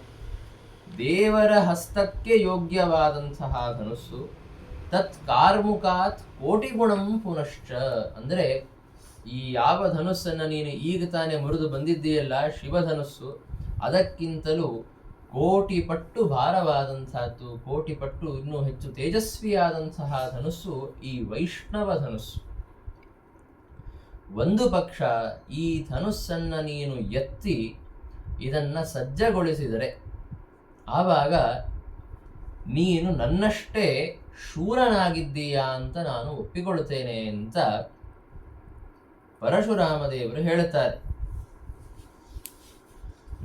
ದೇವರ ಹಸ್ತಕ್ಕೆ ಯೋಗ್ಯವಾದಂತಹ ಧನುಸ್ಸು. ತತ್ ಕಾರ್ಮುಕಾತ್ ಕೋಟಿ ಗುಣಂ ಪುನಶ್ಚ ಅಂದರೆ ಈ ಯಾವ ಧನುಸ್ಸನ್ನು ನೀನು ಈಗ ತಾನೇ ಮುರಿದು ಬಂದಿದ್ದೀಯಲ್ಲ ಶಿವಧನುಸ್ಸು, ಅದಕ್ಕಿಂತಲೂ ಕೋಟಿ ಪಟ್ಟು ಭಾರವಾದಂತಹದ್ದು, ಕೋಟಿ ಪಟ್ಟು ಇನ್ನೂ ಹೆಚ್ಚು ತೇಜಸ್ವಿಯಾದಂತಹ ಧನುಸ್ಸು ಈ ವೈಷ್ಣವ ಧನುಸ್ಸು. ಒಂದು ಪಕ್ಷ ಈ ಧನುಸ್ಸನ್ನ ನೀನು ಎತ್ತಿ ಇದನ್ನ ಸಜ್ಜಗೊಳಿಸಿದರೆ ಆವಾಗ ನೀನು ನನ್ನಷ್ಟೇ ಶೂರನಾಗಿದ್ದೀಯಾ ಅಂತ ನಾನು ಒಪ್ಪಿಕೊಳ್ಳುತ್ತೇನೆ ಅಂತ ಪರಶುರಾಮದೇವರು ಹೇಳುತ್ತಾರೆ.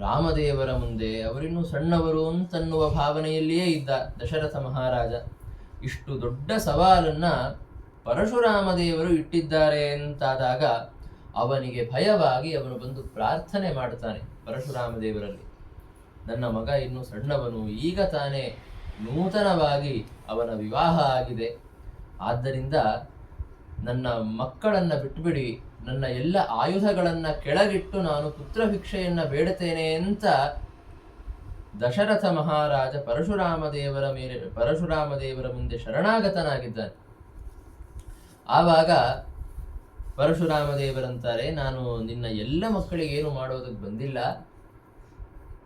ರಾಮದೇವರ ಮುಂದೆ ಅವರಿನ್ನೂ ಸಣ್ಣವರು ಅಂತನ್ನುವ ಭಾವನೆಯಲ್ಲಿಯೇ ಇದ್ದ ದಶರಥ ಮಹಾರಾಜ. ಇಷ್ಟು ದೊಡ್ಡ ಸವಾಲನ್ನ ಪರಶುರಾಮದೇವರು ಇಟ್ಟಿದ್ದಾರೆ ಅಂತಾದಾಗ ಅವನಿಗೆ ಭಯವಾಗಿ ಅವನು ಬಂದು ಪ್ರಾರ್ಥನೆ ಮಾಡುತ್ತಾನೆ ಪರಶುರಾಮದೇವರಲ್ಲಿ. ನನ್ನ ಮಗ ಇನ್ನೂ ಸಣ್ಣವನು, ಈಗ ತಾನೇ ನೂತನವಾಗಿ ಅವನ ವಿವಾಹ ಆಗಿದೆ, ಆದ್ದರಿಂದ ನನ್ನ ಮಕ್ಕಳನ್ನ ಬಿಟ್ಟುಬಿಡಿ, ನನ್ನ ಎಲ್ಲ ಆಯುಧಗಳನ್ನ ಕೆಳಗಿಟ್ಟು ನಾನು ಪುತ್ರ ಭಿಕ್ಷೆಯನ್ನ ಬೇಡುತ್ತೇನೆ ಅಂತ ದಶರಥ ಮಹಾರಾಜ ಪರಶುರಾಮದೇವರ ಮುಂದೆ ಶರಣಾಗತನಾಗಿದ್ದಾನೆ. ಆವಾಗ ಪರಶುರಾಮದೇವರಂತಾರೆ, ನಾನು ನಿನ್ನ ಎಲ್ಲ ಮಕ್ಕಳಿಗೆ ಏನು ಮಾಡೋದಕ್ಕೆ ಬಂದಿಲ್ಲ.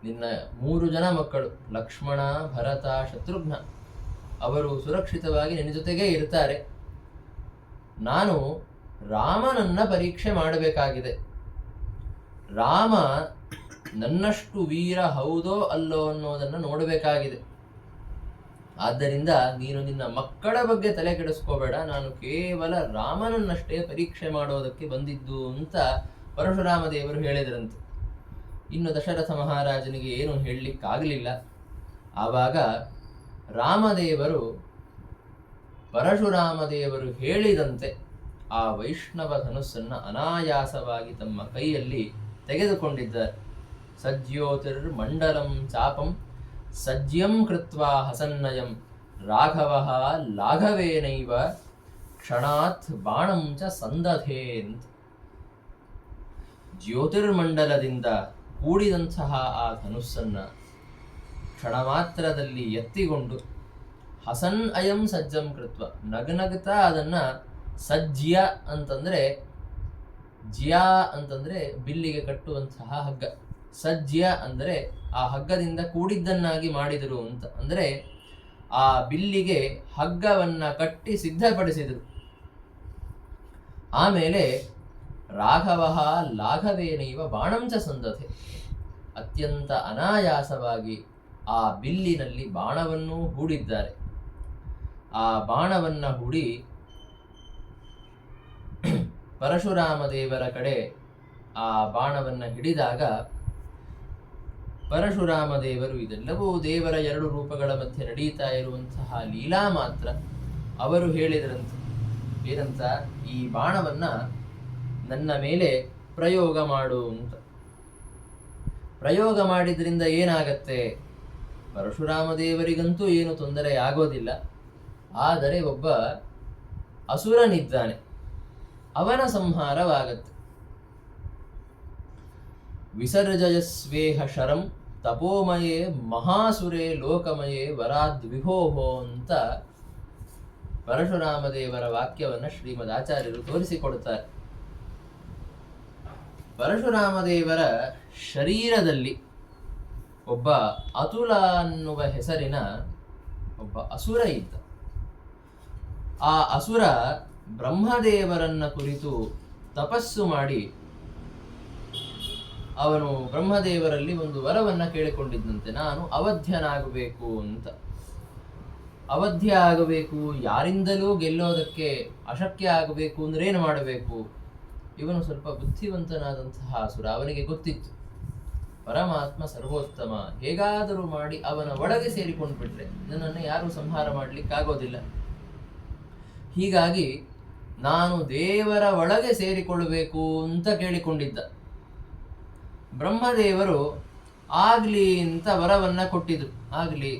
ನಿನ್ನ 3 ಜನ ಮಕ್ಕಳು ಲಕ್ಷ್ಮಣ, ಭರತ, ಶತ್ರುಘ್ನ ಅವರು ಸುರಕ್ಷಿತವಾಗಿ ನಿನ್ನ ಜೊತೆಗೇ ಇರ್ತಾರೆ. ನಾನು ರಾಮನನ್ನ ಪರೀಕ್ಷೆ ಮಾಡಬೇಕಾಗಿದೆ. ರಾಮ ನನ್ನಷ್ಟು ವೀರ ಹೌದೋ ಅಲ್ಲೋ ಅನ್ನೋದನ್ನು ನೋಡಬೇಕಾಗಿದೆ. ಆದ್ದರಿಂದ ನೀನು ನಿನ್ನ ಮಕ್ಕಳ ಬಗ್ಗೆ ತಲೆ ಕೆಡಿಸ್ಕೋಬೇಡ, ನಾನು ಕೇವಲ ರಾಮನನ್ನಷ್ಟೇ ಪರೀಕ್ಷೆ ಮಾಡೋದಕ್ಕೆ ಬಂದಿದ್ದು ಅಂತ ಪರಶುರಾಮ ದೇವರು ಹೇಳಿದ್ರಂತೆ. ಇನ್ನು ದಶರಥ ಮಹಾರಾಜನಿಗೆ ಏನು ಹೇಳಲಿಕ್ಕಾಗಲಿಲ್ಲ. ಆವಾಗ ರಾಮದೇವರು ಪರಶುರಾಮದೇವರು ಹೇಳಿದಂತೆ ಆ ವೈಷ್ಣವ ಧನುಸ್ಸನ್ನು ಅನಾಯಾಸವಾಗಿ ತಮ್ಮ ಕೈಯಲ್ಲಿ ತೆಗೆದುಕೊಂಡಿದ್ದಾರೆ. ಸಜ್ಯೋತಿರ್ ಮಂಡಲಂ ಚಾಪಂ ಸಜ್ಯಂ ಕೃತ್ವಾ ಹಸನ್ನಯಂ ರಾಘವಃ ಲಾಘವೇನೈವ ಕ್ಷಣಾತ್ ಬಾಣಂ ಚ ಸಂದಧೇ ಅಂತ. ಜ್ಯೋತಿರ್ಮಂಡಲದಿಂದ ಕೂಡಿದಂತಹ ಆ ಧನುಸ್ಸನ್ನ ಕ್ಷಣ ಮಾತ್ರದಲ್ಲಿ ಎತ್ತಿಕೊಂಡು ಹಸನ್ ಅಯಂ ಸಜ್ಜಂ ಕೃತ್ವ ನಗನಗ್ತಾ ಅದನ್ನ ಸಜ್ಯ ಅಂತಂದ್ರೆ ಜ್ಯಾ ಅಂತಂದ್ರೆ ಬಿಲ್ಲಿಗೆ ಕಟ್ಟುವಂತಹ ಹಗ್ಗ, ಸಜ್ಯ ಅಂದರೆ ಆ ಹಗ್ಗದಿಂದ ಕೂಡಿದ್ದನ್ನಾಗಿ ಮಾಡಿದರು ಅಂತ. ಅಂದರೆ ಆ ಬಿಲ್ಲಿಗೆ ಹಗ್ಗವನ್ನ ಕಟ್ಟಿ ಸಿದ್ಧಪಡಿಸಿದರು. ಆಮೇಲೆ ರಾಘವ ಲಾಘವೇನೈವ ಬಾಣಂಚ ಸಂದತೆ, ಅತ್ಯಂತ ಅನಾಯಾಸವಾಗಿ ಆ ಬಿಲ್ಲಿನಲ್ಲಿ ಬಾಣವನ್ನು ಹೂಡಿದ್ದಾರೆ. ಆ ಬಾಣವನ್ನ ಹೂಡಿ ಪರಶುರಾಮ ದೇವರ ಕಡೆ ಆ ಬಾಣವನ್ನ ಹಿಡಿದಾಗ ಪರಶುರಾಮ ದೇವರು, ಇದೆಲ್ಲವೂ ದೇವರ 2 ರೂಪಗಳ ಮಧ್ಯೆ ನಡೀತಾ ಇರುವಂತಹ ಲೀಲಾ ಮಾತ್ರ. ಅವರು ಹೇಳಿದರಂತೆ, ಏನಂತ, ಈ ಬಾಣವನ್ನ ನನ್ನ ಮೇಲೆ ಪ್ರಯೋಗ ಮಾಡು ಅಂತ. ಪ್ರಯೋಗ ಮಾಡಿದ್ರಿಂದ ಏನಾಗತ್ತೆ? ಪರಶುರಾಮ ದೇವರಿಗಂತೂ ಏನು ತೊಂದರೆ ಆಗೋದಿಲ್ಲ. ಆದರೆ ಒಬ್ಬ ಅಸುರನಿದ್ದಾನೆ, ಅವನ ಸಂಹಾರವಾಗತ್ತೆ. ವಿಸರ್ಜಯಸ್ವೇಹ ಶರಂ ತಪೋಮಯೇ ಮಹಾಸುರೇ ಲೋಕಮಯೇ ವರಾದ್ವಿಭೋಹೋ ಅಂತ ಪರಶುರಾಮ ದೇವರ ವಾಕ್ಯವನ್ನ ಶ್ರೀಮದ್ ಆಚಾರ್ಯರು ತೋರಿಸಿಕೊಡುತ್ತಾರೆ. ಪರಶುರಾಮ ದೇವರ ಶರೀರದಲ್ಲಿ ಒಬ್ಬ ಅತುಲ ಅನ್ನುವ ಹೆಸರಿನ ಒಬ್ಬ ಅಸುರ ಇದ್ದ. ಆ ಅಸುರ ಬ್ರಹ್ಮದೇವರನ್ನ ಕುರಿತು ತಪಸ್ಸು ಮಾಡಿ ಅವನು ಬ್ರಹ್ಮದೇವರಲ್ಲಿ ಒಂದು ವರವನ್ನ ಕೇಳಿಕೊಂಡಿದ್ದಂತೆ, ನಾನು ಅವಧ್ಯನಾಗಬೇಕು ಅಂತ. ಅವಧ್ಯ ಆಗಬೇಕು, ಯಾರಿಂದಲೂ ಗೆಲ್ಲೋದಕ್ಕೆ ಅಶಕ್ಯ ಆಗಬೇಕು ಅಂದ್ರೆ ಏನು ಮಾಡಬೇಕು? ಇವನು ಸ್ವಲ್ಪ ಬುದ್ಧಿವಂತನಾದಂತಹ ಅಸುರ. ಅವನಿಗೆ ಗೊತ್ತಿತ್ತು ಪರಮಾತ್ಮ ಸರ್ವೋತ್ತಮ, ಹೇಗಾದರೂ ಮಾಡಿ ಅವನ ಒಳಗೆ ಸೇರಿಕೊಂಡು ಬಿಟ್ರೆ ನನ್ನನ್ನು ಯಾರೂ ಸಂಹಾರ ಮಾಡ್ಲಿಕ್ಕಾಗೋದಿಲ್ಲ. ಹೀಗಾಗಿ ನಾನು ದೇವರ ಒಳಗೆ ಸೇರಿಕೊಳ್ಳಬೇಕು ಅಂತ ಕೇಳಿಕೊಂಡಿದ್ದ. ಬ್ರಹ್ಮದೇವರು ಆಗ್ಲಿ ಅಂತ ವರವನ್ನ ಕೊಟ್ಟಿದ್ರು. ಆಗ್ಲಿ,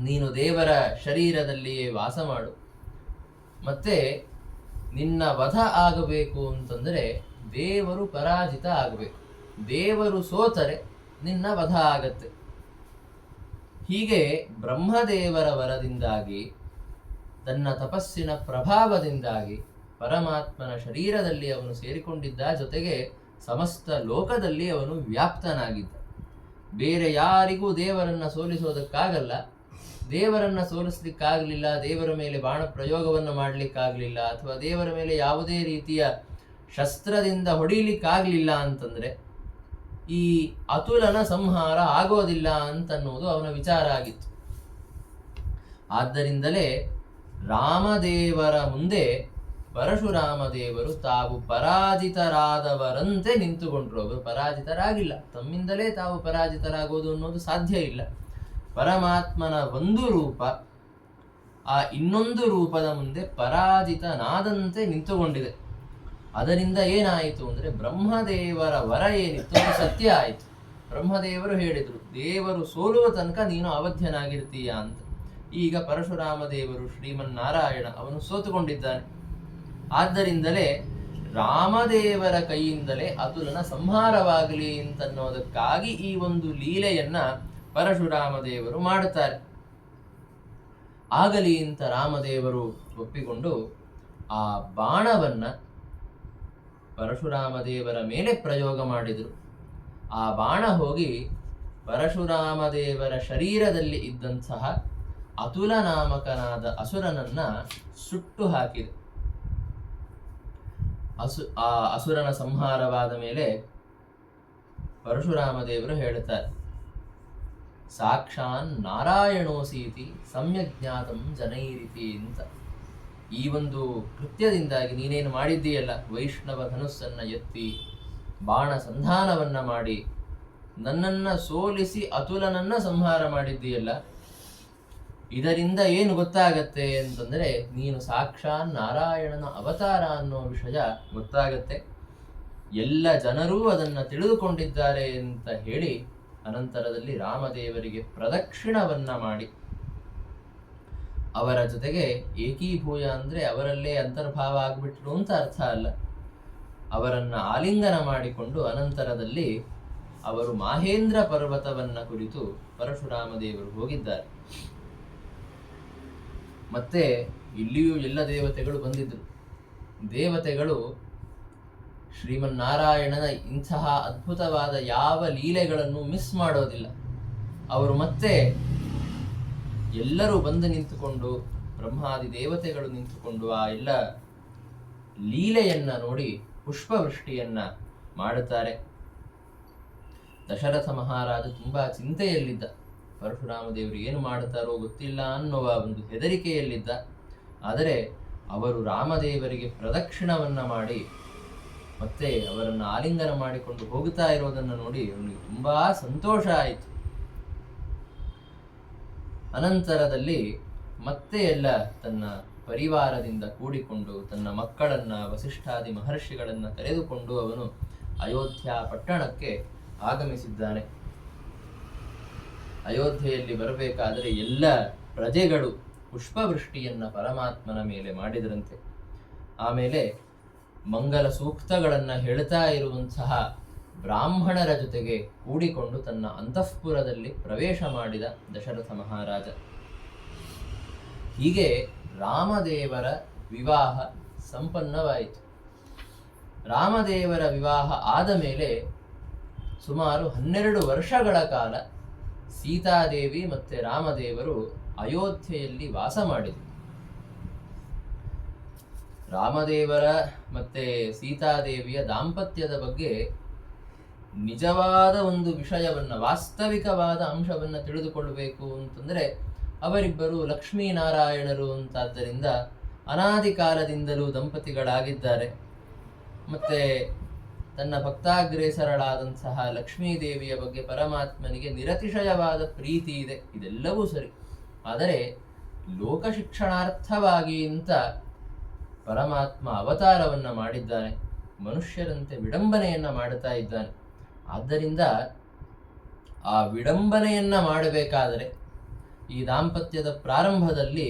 ನೀನು ದೇವರ ಶರೀರದಲ್ಲಿಯೇ ವಾಸ ಮಾಡು, ಮತ್ತೆ ನಿನ್ನ ವಧ ಆಗಬೇಕು ಅಂತಂದ್ರೆ ದೇವರು ಪರಾಜಿತ ಆಗಬೇಕು, ದೇವರು ಸೋತರೆ ನಿನ್ನ ವಧ ಆಗತ್ತೆ. ಹೀಗೆ ಬ್ರಹ್ಮದೇವರ ವರದಿಂದಾಗಿ, ತನ್ನ ತಪಸ್ಸಿನ ಪ್ರಭಾವದಿಂದಾಗಿ ಪರಮಾತ್ಮನ ಶರೀರದಲ್ಲಿ ಅವನು ಸೇರಿಕೊಂಡಿದ್ದ. ಜೊತೆಗೆ ಸಮಸ್ತ ಲೋಕದಲ್ಲಿ ಅವನು ವ್ಯಾಪ್ತನಾಗಿದ್ದ. ಬೇರೆ ಯಾರಿಗೂ ದೇವರನ್ನ ಸೋಲಿಸೋದಕ್ಕಾಗಲ್ಲ. ದೇವರನ್ನ ಸೋಲಿಸ್ಲಿಕ್ಕಾಗಲಿಲ್ಲ, ದೇವರ ಮೇಲೆ ಬಾಣ ಪ್ರಯೋಗವನ್ನು ಮಾಡಲಿಕ್ಕಾಗಲಿಲ್ಲ, ಅಥವಾ ದೇವರ ಮೇಲೆ ಯಾವುದೇ ರೀತಿಯ ಶಸ್ತ್ರದಿಂದ ಹೊಡಿಲಿಕ್ಕಾಗಲಿಲ್ಲ ಅಂತಂದ್ರೆ ಈ ಅತುಲನ ಸಂಹಾರ ಆಗೋದಿಲ್ಲ ಅಂತನ್ನುವುದು ಅವನ ವಿಚಾರ ಆಗಿತ್ತು. ಆದ್ದರಿಂದಲೇ ರಾಮದೇವರ ಮುಂದೆ ಪರಶುರಾಮ ದೇವರು ತಾವು ಪರಾಜಿತರಾದವರಂತೆ ನಿಂತುಕೊಂಡ್ರು. ಅವರು ಪರಾಜಿತರಾಗಿಲ್ಲ, ತಮ್ಮಿಂದಲೇ ತಾವು ಪರಾಜಿತರಾಗೋದು ಅನ್ನೋದು ಸಾಧ್ಯ ಇಲ್ಲ. ಪರಮಾತ್ಮನ ಒಂದು ರೂಪ ಆ ಇನ್ನೊಂದು ರೂಪದ ಮುಂದೆ ಪರಾಜಿತನಾದಂತೆ ನಿಂತುಕೊಂಡಿದೆ. ಅದರಿಂದ ಏನಾಯಿತು ಅಂದ್ರೆ ಬ್ರಹ್ಮದೇವರ ವರ ಏನಿತ್ತು ಅದು ಸತ್ಯ ಆಯಿತು. ಬ್ರಹ್ಮದೇವರು ಹೇಳಿದರು, ದೇವರು ಸೋಲುವ ತನಕ ನೀನು ಅವಧ್ಯನಾಗಿರ್ತೀಯ ಅಂತ. ಈಗ ಪರಶುರಾಮ ದೇವರು ಶ್ರೀಮನ್ನಾರಾಯಣ ಅವನು ಸೋತುಕೊಂಡಿದ್ದಾನೆ. ಆದ್ದರಿಂದಲೇ ರಾಮದೇವರ ಕೈಯಿಂದಲೇ ಅತುಲನ ಸಂಹಾರವಾಗಲಿ ಅಂತನ್ನೋದಕ್ಕಾಗಿ ಈ ಒಂದು ಲೀಲೆಯನ್ನ ಪರಶುರಾಮ ದೇವರು ಮಾಡುತ್ತಾರೆ. ಆಗಲಿ ಅಂತ ರಾಮದೇವರು ಒಪ್ಪಿಕೊಂಡು ಆ ಬಾಣವನ್ನ ಪರಶುರಾಮ ದೇವರ ಮೇಲೆ ಪ್ರಯೋಗ ಮಾಡಿದರು. ಆ ಬಾಣ ಹೋಗಿ ಪರಶುರಾಮ ದೇವರ ಶರೀರದಲ್ಲಿ ಇದ್ದಂತಹ ಅತುಲ ನಾಮಕನಾದ ಅಸುರನನ್ನ ಸುಟ್ಟು ಹಾಕಿದೆ. ಆ ಅಸುರನ ಸಂಹಾರವಾದ ಮೇಲೆ ಪರಶುರಾಮ ದೇವರು ಹೇಳುತ್ತಾರೆ, ಸಾಕ್ಷಾನ್ ನಾರಾಯಣೋಸೀತಿ ಸಮ್ಯಕ್ ಜ್ಞಾತಂ ಜನೈರಿತಿ ಅಂತ. ಈ ಒಂದು ಕೃತ್ಯದಿಂದಾಗಿ ನೀನೇನು ಮಾಡಿದ್ದೀಯಲ್ಲ, ವೈಷ್ಣವ ಧನುಸ್ಸನ್ನ ಎತ್ತಿ ಬಾಣ ಸಂಧಾನವನ್ನ ಮಾಡಿ ನನ್ನನ್ನ ಸೋಲಿಸಿ ಅತುಲನನ್ನ ಸಂಹಾರ ಮಾಡಿದ್ದೀಯಲ್ಲ, ಇದರಿಂದ ಏನು ಗೊತ್ತಾಗತ್ತೆ ಅಂತಂದ್ರೆ ನೀನು ಸಾಕ್ಷಾತ್ ನಾರಾಯಣನ ಅವತಾರ ಅನ್ನೋ ವಿಷಯ ಗೊತ್ತಾಗತ್ತೆ. ಎಲ್ಲ ಜನರೂ ಅದನ್ನ ತಿಳಿದುಕೊಂಡಿದ್ದಾರೆ ಅಂತ ಹೇಳಿ ಅನಂತರದಲ್ಲಿ ರಾಮದೇವರಿಗೆ ಪ್ರದಕ್ಷಿಣವನ್ನ ಮಾಡಿ ಅವರ ಜೊತೆಗೆ ಏಕೀಭೂಯ ಅಂದ್ರೆ ಅವರಲ್ಲೇ ಅಂತರ್ಭಾವ ಆಗ್ಬಿಟ್ರು ಅಂತ ಅರ್ಥ ಅಲ್ಲ. ಅವರನ್ನ ಆಲಿಂಗನ ಮಾಡಿಕೊಂಡು ಅನಂತರದಲ್ಲಿ ಅವರು ಮಾಹೇಂದ್ರ ಪರ್ವತವನ್ನ ಕುರಿತು ಪರಶುರಾಮ ದೇವರು ಹೋಗಿದ್ದಾರೆ. ಮತ್ತೆ ಇಲ್ಲಿಯೂ ಎಲ್ಲ ದೇವತೆಗಳು ಬಂದಿದ್ರು. ದೇವತೆಗಳು ಶ್ರೀಮನ್ನಾರಾಯಣನ ಇಂತಹ ಅದ್ಭುತವಾದ ಯಾವ ಲೀಲೆಗಳನ್ನು ಮಿಸ್ ಮಾಡೋದಿಲ್ಲ. ಅವರು ಮತ್ತೆ ಎಲ್ಲರೂ ಬಂದು ನಿಂತುಕೊಂಡು, ಬ್ರಹ್ಮಾದಿ ದೇವತೆಗಳು ನಿಂತುಕೊಂಡು ಆ ಎಲ್ಲ ಲೀಲೆಯನ್ನ ನೋಡಿ ಪುಷ್ಪವೃಷ್ಟಿಯನ್ನ ಮಾಡುತ್ತಾರೆ. ದಶರಥ ಮಹಾರಾಜ ತುಂಬಾ ಚಿಂತೆಯಲ್ಲಿದ್ದ. ಪರಶುರಾಮ ದೇವರು ಏನು ಮಾಡುತ್ತಾರೋ ಗೊತ್ತಿಲ್ಲ ಅನ್ನುವ ಒಂದು ಹೆದರಿಕೆಯಲ್ಲಿದ್ದ. ಆದರೆ ಅವರು ರಾಮದೇವರಿಗೆ ಪ್ರದಕ್ಷಿಣವನ್ನ ಮಾಡಿ ಮತ್ತೆ ಅವರನ್ನು ಆಲಿಂಗನ ಮಾಡಿಕೊಂಡು ಹೋಗುತ್ತಾ ಇರೋದನ್ನು ನೋಡಿ ಅವನಿಗೆ ತುಂಬಾ ಸಂತೋಷ ಆಯಿತು. ಅನಂತರದಲ್ಲಿ ಮತ್ತೆ ಎಲ್ಲ ತನ್ನ ಪರಿವಾರದಿಂದ ಕೂಡಿಕೊಂಡು ತನ್ನ ಮಕ್ಕಳನ್ನ, ವಸಿಷ್ಠಾದಿ ಮಹರ್ಷಿಗಳನ್ನ ಕರೆದುಕೊಂಡು ಅವನು ಅಯೋಧ್ಯ ಪಟ್ಟಣಕ್ಕೆ ಆಗಮಿಸಿದ್ದಾನೆ. ಅಯೋಧ್ಯೆಯಲ್ಲಿ ಬರಬೇಕಾದರೆ ಎಲ್ಲ ಪ್ರಜೆಗಳು ಪುಷ್ಪವೃಷ್ಟಿಯನ್ನ ಪರಮಾತ್ಮನ ಮೇಲೆ ಮಾಡಿದರಂತೆ. ಆಮೇಲೆ ಮಂಗಲ ಸೂಕ್ತಗಳನ್ನು ಹೇಳ್ತಾ ಇರುವಂತಹ ಬ್ರಾಹ್ಮಣರ ಜೊತೆಗೆ ಕೂಡಿಕೊಂಡು ತನ್ನ ಅಂತಃಪುರದಲ್ಲಿ ಪ್ರವೇಶ ಮಾಡಿದ ದಶರಥ ಮಹಾರಾಜ. ಹೀಗೆ ರಾಮದೇವರ ವಿವಾಹ ಸಂಪನ್ನವಾಯಿತು. ರಾಮದೇವರ ವಿವಾಹ ಆದ ಮೇಲೆ ಸುಮಾರು 12 ವರ್ಷಗಳ ಕಾಲ ಸೀತಾದೇವಿ ಮತ್ತೆ ರಾಮದೇವರು ಅಯೋಧ್ಯೆಯಲ್ಲಿ ವಾಸ ಮಾಡಿದರು. ರಾಮದೇವರ ಮತ್ತೆ ಸೀತಾದೇವಿಯ ದಾಂಪತ್ಯದ ಬಗ್ಗೆ ನಿಜವಾದ ಒಂದು ವಿಷಯವನ್ನ, ವಾಸ್ತವಿಕವಾದ ಅಂಶವನ್ನ ತಿಳಿದುಕೊಳ್ಳಬೇಕು ಅಂತಂದ್ರೆ ಅವರಿಬ್ಬರು ಲಕ್ಷ್ಮೀನಾರಾಯಣರು ಅಂತಾದ್ದರಿಂದ ಅನಾದಿ ಕಾಲದಿಂದಲೂ ದಂಪತಿಗಳಾಗಿದ್ದಾರೆ. ಮತ್ತೆ ತನ್ನ ಭಕ್ತಾಗ್ರೇಸರಳಾದಂತಹ ಲಕ್ಷ್ಮೀದೇವಿಯ ಬಗ್ಗೆ ಪರಮಾತ್ಮನಿಗೆ ನಿರತಿಶಯವಾದ ಪ್ರೀತಿ ಇದೆ. ಇದೆಲ್ಲವೂ ಸರಿ. ಆದರೆ ಲೋಕ ಶಿಕ್ಷಣಾರ್ಥವಾಗಿ ಅಂತ ಪರಮಾತ್ಮ ಅವತಾರವನ್ನ ಮಾಡಿದ್ದಾನೆ. ಮನುಷ್ಯರಂತೆ ವಿಡಂಬನೆಯನ್ನ ಮಾಡುತ್ತಾ ಇದ್ದಾನೆ. ಆದ್ದರಿಂದ ಆ ವಿಡಂಬನೆಯನ್ನ ಮಾಡಬೇಕಾದರೆ ಈ ದಾಂಪತ್ಯದ ಪ್ರಾರಂಭದಲ್ಲಿ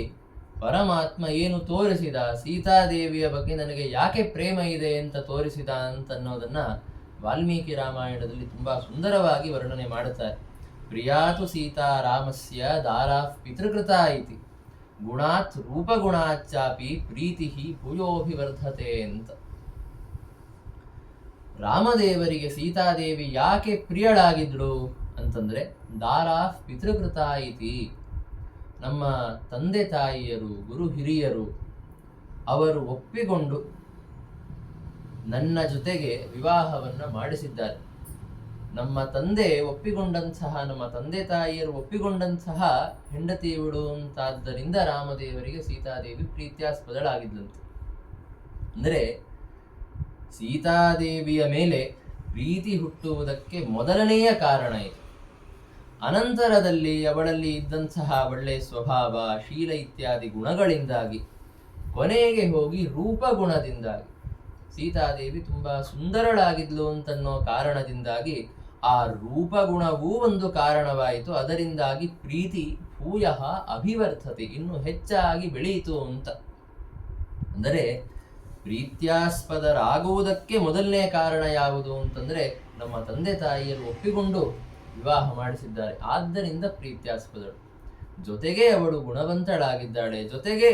ಪರಮಾತ್ಮ ಏನು ತೋರಿಸಿದ, ಸೀತಾದೇವಿಯ ಬಗ್ಗೆ ನನಗೆ ಯಾಕೆ ಪ್ರೇಮ ಇದೆ ಅಂತ ತೋರಿಸಿದ ಅಂತನ್ನೋದನ್ನ ವಾಲ್ಮೀಕಿ ರಾಮಾಯಣದಲ್ಲಿ ತುಂಬಾ ಸುಂದರವಾಗಿ ವರ್ಣನೆ ಮಾಡುತ್ತಾರೆ. ಪ್ರಿಯಾತು ಸೀತಾ ರಾಮಸ್ಯ ದಾರಾಫ್ ಪಿತೃಕೃತ ಇತಿ ಗುಣಾತ್ ರೂಪಗುಣಾಚ್ಚಾಪಿ ಪ್ರೀತಿ ಭೂಯೋಭಿವರ್ಧತೆ ಅಂತ. ರಾಮದೇವರಿಗೆ ಸೀತಾದೇವಿ ಯಾಕೆ ಪ್ರಿಯಳಾಗಿದ್ಳು ಅಂತಂದ್ರೆ ದಾರಾಫ್ ಪಿತೃಕೃತ ಇತಿ, ನಮ್ಮ ತಂದೆ ತಾಯಿಯರು, ಗುರು ಹಿರಿಯರು ಅವರು ಒಪ್ಪಿಕೊಂಡು ನನ್ನ ಜೊತೆಗೆ ವಿವಾಹವನ್ನ ಮಾಡಿಸಿದ್ದಾರೆ. ನಮ್ಮ ತಂದೆ ಒಪ್ಪಿಕೊಂಡಂತಹ, ನಮ್ಮ ತಂದೆ ತಾಯಿಯರು ಒಪ್ಪಿಕೊಂಡಂತಹ ಹೆಂಡತಿ ಇವಳು ಅಂತಾದ್ದರಿಂದ ರಾಮದೇವರಿಗೆ ಸೀತಾದೇವಿ ಪ್ರೀತ್ಯಾಸ್ಪದಳಾಗಿದ್ದಂತೆ. ಅಂದರೆ ಸೀತಾದೇವಿಯ ಮೇಲೆ ಪ್ರೀತಿ ಹುಟ್ಟುವುದಕ್ಕೆ ಮೊದಲನೆಯ ಕಾರಣ ಇದು. ಅನಂತರದಲ್ಲಿ ಅವಳಲ್ಲಿ ಇದ್ದಂತಹ ಒಳ್ಳೆ ಸ್ವಭಾವ, ಶೀಲ ಇತ್ಯಾದಿ ಗುಣಗಳಿಂದಾಗಿ, ಕೊನೆಗೆ ಹೋಗಿ ರೂಪಗುಣದಿಂದಾಗಿ, ಸೀತಾದೇವಿ ತುಂಬಾ ಸುಂದರಳಾಗಿದ್ಲು ಅಂತನ್ನೋ ಕಾರಣದಿಂದಾಗಿ ಆ ರೂಪಗುಣವೂ ಒಂದು ಕಾರಣವಾಯಿತು. ಅದರಿಂದಾಗಿ ಪ್ರೀತಿ ಭೂಯಃ ಅಭಿವರ್ಧತೆ, ಇನ್ನು ಹೆಚ್ಚಾಗಿ ಬೆಳೆಯಿತು ಅಂತ. ಅಂದರೆ ಪ್ರೀತ್ಯಾಸ್ಪದರಾಗುವುದಕ್ಕೆ ಮೊದಲನೇ ಕಾರಣ ಯಾವುದು ಅಂತಂದ್ರೆ ನಮ್ಮ ತಂದೆ ತಾಯಿಯರು ಒಪ್ಪಿಕೊಂಡು ವಿವಾಹ ಮಾಡಿಸಿದ್ದಾರೆ, ಆದ್ದರಿಂದ ಪ್ರೀತ್ಯಾಸ್ಪದಳು. ಜೊತೆಗೆ ಅವಳು ಗುಣವಂತಳಾಗಿದ್ದಾಳೆ, ಜೊತೆಗೆ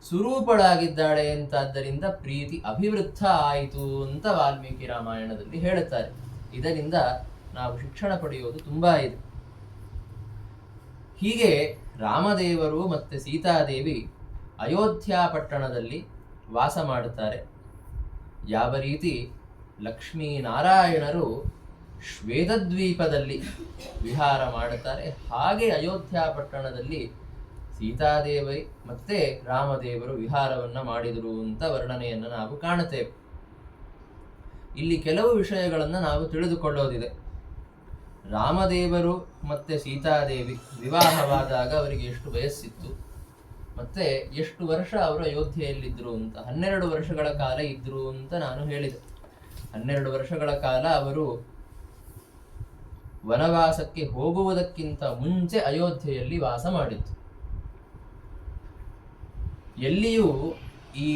ಸುರೂಪಳಾಗಿದ್ದಾಳೆ ಅಂತಾದ್ದರಿಂದ ಪ್ರೀತಿ ಅಭಿವೃದ್ಧ ಆಯಿತು ಅಂತ ವಾಲ್ಮೀಕಿ ರಾಮಾಯಣದಲ್ಲಿ ಹೇಳುತ್ತಾರೆ. ಇದರಿಂದ ನಾವು ಶಿಕ್ಷಣ ಪಡೆಯೋದು ತುಂಬಾ ಇದೆ. ಹೀಗೆ ರಾಮದೇವರು ಮತ್ತೆ ಸೀತಾದೇವಿ ಅಯೋಧ್ಯ ಪಟ್ಟಣದಲ್ಲಿ ವಾಸ ಮಾಡುತ್ತಾರೆ. ಯಾವ ರೀತಿ ಲಕ್ಷ್ಮೀನಾರಾಯಣರು ಶ್ವೇತದ್ವೀಪದಲ್ಲಿ ವಿಹಾರ ಮಾಡುತ್ತಾರೆ, ಹಾಗೆ ಅಯೋಧ್ಯ ಪಟ್ಟಣದಲ್ಲಿ ಸೀತಾದೇವಿ ಮತ್ತೆ ರಾಮದೇವರು ವಿಹಾರವನ್ನ ಮಾಡಿದರು ಅಂತ ವರ್ಣನೆಯನ್ನು ನಾವು ಕಾಣುತ್ತೇವೆ. ಇಲ್ಲಿ ಕೆಲವು ವಿಷಯಗಳನ್ನು ನಾವು ತಿಳಿದುಕೊಳ್ಳೋದಿದೆ. ರಾಮದೇವರು ಮತ್ತೆ ಸೀತಾದೇವಿ ವಿವಾಹವಾದಾಗ ಅವರಿಗೆ ಎಷ್ಟು ವಯಸ್ಸಿತ್ತು, ಮತ್ತೆ ಎಷ್ಟು ವರ್ಷ ಅವರು ಅಯೋಧ್ಯೆಯಲ್ಲಿದ್ದರು ಅಂತ. 12 ವರ್ಷಗಳ ಕಾಲ ಇದ್ರು ಅಂತ ನಾನು ಹೇಳಿದೆ. 12 ವರ್ಷಗಳ ಕಾಲ ಅವರು ವನವಾಸಕ್ಕೆ ಹೋಗುವುದಕ್ಕಿಂತ ಮುಂಚೆ ಅಯೋಧ್ಯೆಯಲ್ಲಿ ವಾಸ ಮಾಡಿತ್ತು. ಎಲ್ಲಿಯೂ ಈ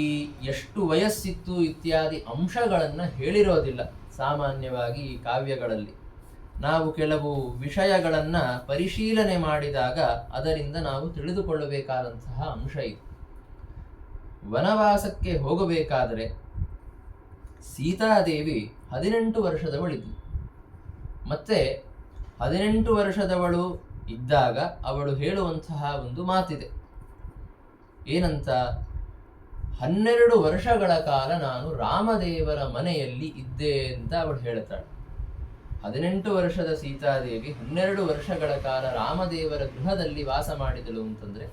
ಎಷ್ಟು ವಯಸ್ಸಿತ್ತು ಇತ್ಯಾದಿ ಅಂಶಗಳನ್ನ ಹೇಳಿರೋದಿಲ್ಲ. ಸಾಮಾನ್ಯವಾಗಿ ಈ ಕಾವ್ಯಗಳಲ್ಲಿ ನಾವು ಕೆಲವು ವಿಷಯಗಳನ್ನ ಪರಿಶೀಲನೆ ಮಾಡಿದಾಗ ಅದರಿಂದ ನಾವು ತಿಳಿದುಕೊಳ್ಳಬೇಕಾದಂತಹ ಅಂಶ ಇದು. ವನವಾಸಕ್ಕೆ ಹೋಗಬೇಕಾದರೆ ಸೀತಾದೇವಿ 18 ವರ್ಷದವಳಿದ್ಲು. ಮತ್ತೆ 18 ವರ್ಷದವಳು ಇದ್ದಾಗ ಅವಳು ಹೇಳುವಂತಹ ಒಂದು ಮಾತಿದೆ. ಏನಂತ? 12 ವರ್ಷಗಳ ಕಾಲ ನಾನು ರಾಮದೇವರ ಮನೆಯಲ್ಲಿ ಇದ್ದೆ ಅಂತ ಅವಳು ಹೇಳ್ತಾಳೆ. 18 ವರ್ಷದ ಸೀತಾದೇವಿ 12 ವರ್ಷಗಳ ಕಾಲ ರಾಮದೇವರ ಗೃಹದಲ್ಲಿ ವಾಸ ಮಾಡಿದಳು ಅಂತಂದ್ರೆ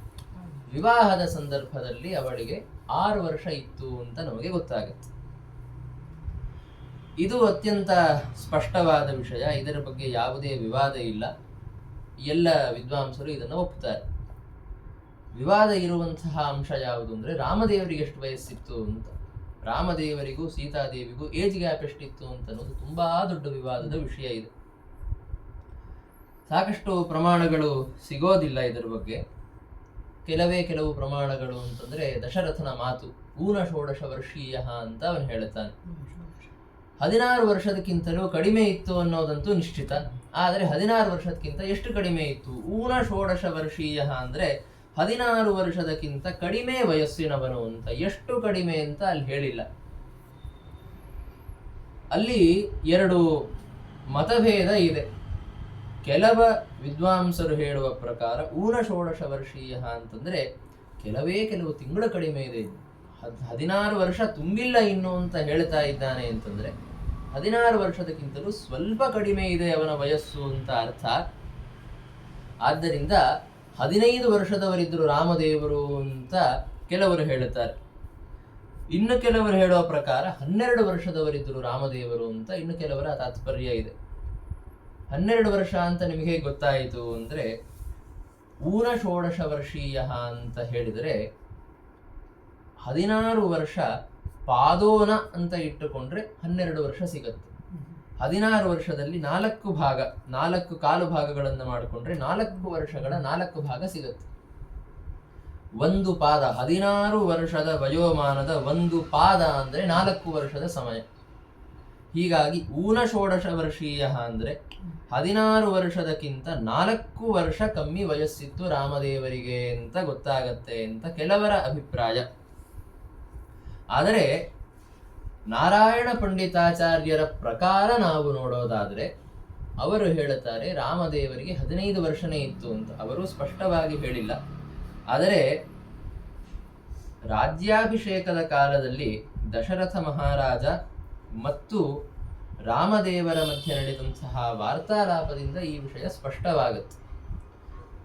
ವಿವಾಹದ ಸಂದರ್ಭದಲ್ಲಿ ಅವಳಿಗೆ 6 ವರ್ಷ ಇತ್ತು ಅಂತ ನಮಗೆ ಗೊತ್ತಾಗುತ್ತೆ. ಇದು ಅತ್ಯಂತ ಸ್ಪಷ್ಟವಾದ ವಿಷಯ. ಇದರ ಬಗ್ಗೆ ಯಾವುದೇ ವಿವಾದ ಇಲ್ಲ. ಎಲ್ಲ ವಿದ್ವಾಂಸರು ಇದನ್ನು ಒಪ್ಪುತ್ತಾರೆ. ವಿವಾದ ಇರುವಂತಹ ಅಂಶ ಯಾವುದು ಅಂದ್ರೆ ರಾಮದೇವರಿಗೆ ಎಷ್ಟು ವಯಸ್ಸಿತ್ತು ಅಂತ. ರಾಮದೇವರಿಗೂ ಸೀತಾದೇವಿಗೂ ಏಜ್ ಗ್ಯಾಪ್ ಎಷ್ಟಿತ್ತು ಅಂತ ಅನ್ನೋದು ತುಂಬಾ ದೊಡ್ಡ ವಿವಾದದ ವಿಷಯ ಇದೆ. ಸಾಕಷ್ಟು ಪ್ರಮಾಣಗಳು ಸಿಗೋದಿಲ್ಲ ಇದರ ಬಗ್ಗೆ. ಕೆಲವು ಪ್ರಮಾಣಗಳು ಅಂತಂದ್ರೆ ದಶರಥನ ಮಾತು ಊನಷೋಡಶ ವರ್ಷೀಯ ಅಂತ ಅವನು ಹೇಳುತ್ತಾನೆ. 16 ವರ್ಷದಕ್ಕಿಂತಲೂ ಕಡಿಮೆ ಇತ್ತು ಅನ್ನೋದಂತೂ ನಿಶ್ಚಿತ. ಆದರೆ 16 ವರ್ಷದಕ್ಕಿಂತ ಎಷ್ಟು ಕಡಿಮೆ ಇತ್ತು? ಊನಷೋಡಶ ವರ್ಷೀಯ ಅಂದ್ರೆ 16 ವರ್ಷದಕ್ಕಿಂತ ಕಡಿಮೆ ವಯಸ್ಸಿನವನು ಅಂತ. ಎಷ್ಟು ಕಡಿಮೆ ಅಂತ ಅಲ್ಲಿ ಹೇಳಿಲ್ಲ. ಅಲ್ಲಿ ಎರಡು ಮತಭೇದ ಇದೆ. ಕೆಲವ ವಿದ್ವಾಂಸರು ಹೇಳುವ ಪ್ರಕಾರ ಊನಷೋಡಶ ವರ್ಷೀಯ ಅಂತಂದ್ರೆ ಕೆಲವು ತಿಂಗಳು ಕಡಿಮೆ ಇದೆ. 16 ವರ್ಷ ತುಂಬಿಲ್ಲ ಇನ್ನು ಅಂತ ಹೇಳ್ತಾ ಇದ್ದಾನೆ ಅಂತಂದ್ರೆ 16 ವರ್ಷದಕ್ಕಿಂತಲೂ ಸ್ವಲ್ಪ ಕಡಿಮೆ ಇದೆ ಅವನ ವಯಸ್ಸು ಅಂತ ಅರ್ಥ. ಆದ್ದರಿಂದ 15 ವರ್ಷದವರಿದ್ರು ರಾಮದೇವರು ಅಂತ ಕೆಲವರು ಹೇಳುತ್ತಾರೆ. ಇನ್ನು ಕೆಲವರು ಹೇಳುವ ಪ್ರಕಾರ 12 ವರ್ಷದವರಿದ್ರು ರಾಮದೇವರು ಅಂತ ಇನ್ನು ಕೆಲವರ ತಾತ್ಪರ್ಯ ಇದೆ. 12 ವರ್ಷ ಅಂತ ನಿಮಗೆ ಗೊತ್ತಾಯಿತು ಅಂದ್ರೆ ಊನಷೋಡಶ ವರ್ಷೀಯ ಅಂತ ಹೇಳಿದರೆ 16 ವರ್ಷ ಪಾದೋನ ಅಂತ ಇಟ್ಟುಕೊಂಡ್ರೆ 12 ವರ್ಷ ಸಿಗತ್ತೆ. 16 ವರ್ಷದಲ್ಲಿ 4 ಕಾಲು ಭಾಗಗಳನ್ನು ಮಾಡಿಕೊಂಡ್ರೆ 4 ವರ್ಷಗಳ 4 ಭಾಗ ಸಿಗತ್ತೆ. ಒಂದು ಪಾದ 16 ವರ್ಷದ ವಯೋಮಾನದ ಒಂದು ಪಾದ ಅಂದ್ರೆ 4 ವರ್ಷದ ಸಮಯ. ಹೀಗಾಗಿ ಊನಷೋಡಶ ವರ್ಷೀಯ ಅಂದ್ರೆ 16 ವರ್ಷದಕ್ಕಿಂತ 4 ವರ್ಷ ಕಮ್ಮಿ ವಯಸ್ಸಿತ್ತು ರಾಮದೇವರಿಗೆ ಅಂತ ಗೊತ್ತಾಗತ್ತೆ ಅಂತ ಕೆಲವರ ಅಭಿಪ್ರಾಯ. ಆದರೆ ನಾರಾಯಣ ಪಂಡಿತಾಚಾರ್ಯರ ಪ್ರಕಾರ ನಾವು ನೋಡೋದಾದ್ರೆ ಅವರು ಹೇಳುತ್ತಾರೆ ರಾಮದೇವರಿಗೆ 15 ವರ್ಷನೇ ಇತ್ತು ಅಂತ. ಅವರು ಸ್ಪಷ್ಟವಾಗಿ ಹೇಳಿಲ್ಲ. ಆದರೆ ರಾಜ್ಯಾಭಿಷೇಕದ ಕಾಲದಲ್ಲಿ ದಶರಥ ಮಹಾರಾಜ ಮತ್ತು ರಾಮದೇವರ ಮಧ್ಯೆ ನಡೆದಂತಹ ವಾರ್ತಾಲಾಪದಿಂದ ಈ ವಿಷಯ ಸ್ಪಷ್ಟವಾಗುತ್ತೆ.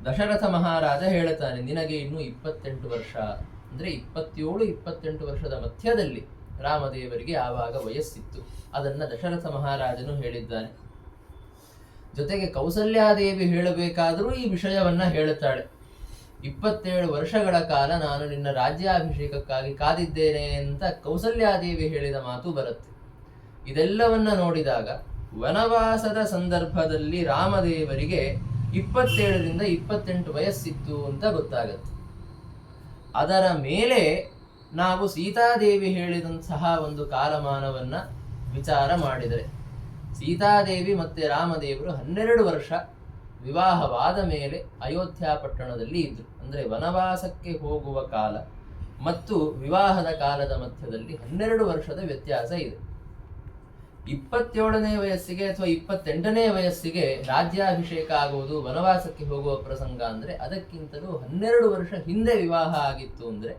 ದಶರಥ ಮಹಾರಾಜ ಹೇಳುತ್ತಾನೆ ನಿನಗೆ ಇನ್ನು 28 ವರ್ಷ ಅಂದ್ರೆ 27-28 ವರ್ಷದ ಮಧ್ಯದಲ್ಲಿ ರಾಮದೇವರಿಗೆ ಆವಾಗ ವಯಸ್ಸಿತ್ತು. ಅದನ್ನ ದಶರಥ ಮಹಾರಾಜನು ಹೇಳಿದ್ದಾನೆ. ಜೊತೆಗೆ ಕೌಸಲ್ಯಾದೇವಿ ಹೇಳಬೇಕಾದರೂ ಈ ವಿಷಯವನ್ನ ಹೇಳುತ್ತಾಳೆ. 27 ವರ್ಷಗಳ ಕಾಲ ನಾನು ನಿನ್ನ ರಾಜ್ಯಾಭಿಷೇಕಕ್ಕಾಗಿ ಕಾದಿದ್ದೇನೆ ಅಂತ ಕೌಸಲ್ಯಾದೇವಿ ಹೇಳಿದ ಮಾತು ಬರುತ್ತೆ. ಇದೆಲ್ಲವನ್ನ ನೋಡಿದಾಗ ವನವಾಸದ ಸಂದರ್ಭದಲ್ಲಿ ರಾಮದೇವರಿಗೆ 27-28 ವಯಸ್ಸಿತ್ತು ಅಂತ ಗೊತ್ತಾಗತ್ತೆ. ಅದರ ಮೇಲೆ ನಾವು ಸೀತಾದೇವಿ ಹೇಳಿದಂತಹ ಒಂದು ಕಾಲಮಾನವನ್ನ ವಿಚಾರ ಮಾಡಿದರೆ ಸೀತಾದೇವಿ ಮತ್ತೆ ರಾಮದೇವರು 12 ವರ್ಷ ವಿವಾಹವಾದ ಮೇಲೆ ಅಯೋಧ್ಯ ಪಟ್ಟಣದಲ್ಲಿ ಇದ್ರು. ಅಂದ್ರೆ ವನವಾಸಕ್ಕೆ ಹೋಗುವ ಕಾಲ ಮತ್ತು ವಿವಾಹದ ಕಾಲದ ಮಧ್ಯದಲ್ಲಿ 12 ವರ್ಷದ ವ್ಯತ್ಯಾಸ ಇದೆ. 27ನೇ ವಯಸ್ಸಿಗೆ ಅಥವಾ 28ನೇ ವಯಸ್ಸಿಗೆ ರಾಜ್ಯಾಭಿಷೇಕ ಆಗುವುದು, ವನವಾಸಕ್ಕೆ ಹೋಗುವ ಪ್ರಸಂಗ ಅಂದ್ರೆ ಅದಕ್ಕಿಂತಲೂ 12 ವರ್ಷ ಹಿಂದೆ ವಿವಾಹ ಆಗಿತ್ತು ಅಂದ್ರೆ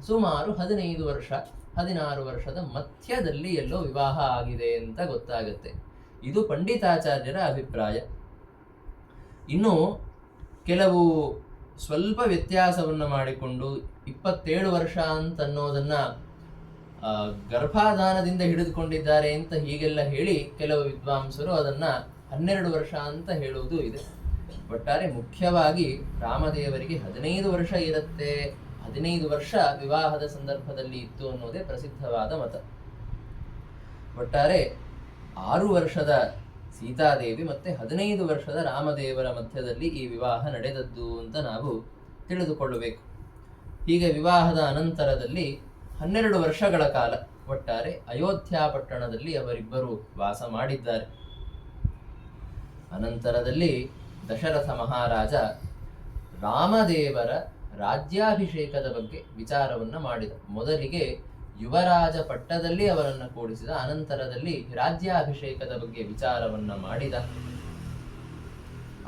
ಸುಮಾರು 15 ವರ್ಷ 16 ವರ್ಷದ ಮಧ್ಯದಲ್ಲಿ ಎಲ್ಲೋ ವಿವಾಹ ಆಗಿದೆ ಅಂತ ಗೊತ್ತಾಗುತ್ತೆ. ಇದು ಪಂಡಿತಾಚಾರ್ಯರ ಅಭಿಪ್ರಾಯ. ಇನ್ನು ಕೆಲವು ಸ್ವಲ್ಪ ವ್ಯತ್ಯಾಸವನ್ನು ಮಾಡಿಕೊಂಡು 27 ವರ್ಷ ಅಂತ ಅನ್ನೋದನ್ನ ಗರ್ಭಾಧಾನದಿಂದ ಹಿಡಿದುಕೊಂಡಿದ್ದಾರೆ ಅಂತ ಹೀಗೆಲ್ಲ ಹೇಳಿ ಕೆಲವು ವಿದ್ವಾಂಸರು ಅದನ್ನ 12 ವರ್ಷ ಅಂತ ಹೇಳುವುದು ಇದೆ. ಒಟ್ಟಾರೆ ಮುಖ್ಯವಾಗಿ ರಾಮದೇವರಿಗೆ 15 ವರ್ಷ ಇರುತ್ತೆ, 15 ವರ್ಷ ವಿವಾಹದ ಸಂದರ್ಭದಲ್ಲಿ ಇತ್ತು ಅನ್ನೋದೇ ಪ್ರಸಿದ್ಧವಾದ ಮತ. ಒಟ್ಟಾರೆ 6 ವರ್ಷದ ಸೀತಾದೇವಿ ಮತ್ತೆ 15 ವರ್ಷದ ರಾಮದೇವರ ಮಧ್ಯದಲ್ಲಿ ಈ ವಿವಾಹ ನಡೆದದ್ದು ಅಂತ ನಾವು ತಿಳಿದುಕೊಳ್ಳಬೇಕು. ಹೀಗೆ ವಿವಾಹದ ಅನಂತರದಲ್ಲಿ 12 ವರ್ಷಗಳ ಕಾಲ ಒಟ್ಟಾರೆ ಅಯೋಧ್ಯ ಪಟ್ಟಣದಲ್ಲಿ ಅವರಿಬ್ಬರು ವಾಸ ಮಾಡಿದ್ದಾರೆ. ಅನಂತರದಲ್ಲಿ ದಶರಥ ಮಹಾರಾಜ ರಾಮದೇವರ ರಾಜ್ಯಾಭಿಷೇಕದ ಬಗ್ಗೆ ವಿಚಾರವನ್ನ ಮಾಡಿದ. ಮೊದಲಿಗೆ ಯುವರಾಜ ಪಟ್ಟದಲ್ಲಿ ಅವರನ್ನು ಕೂಡಿಸಿದ, ಅನಂತರದಲ್ಲಿ ರಾಜ್ಯಾಭಿಷೇಕದ ಬಗ್ಗೆ ವಿಚಾರವನ್ನ ಮಾಡಿದ.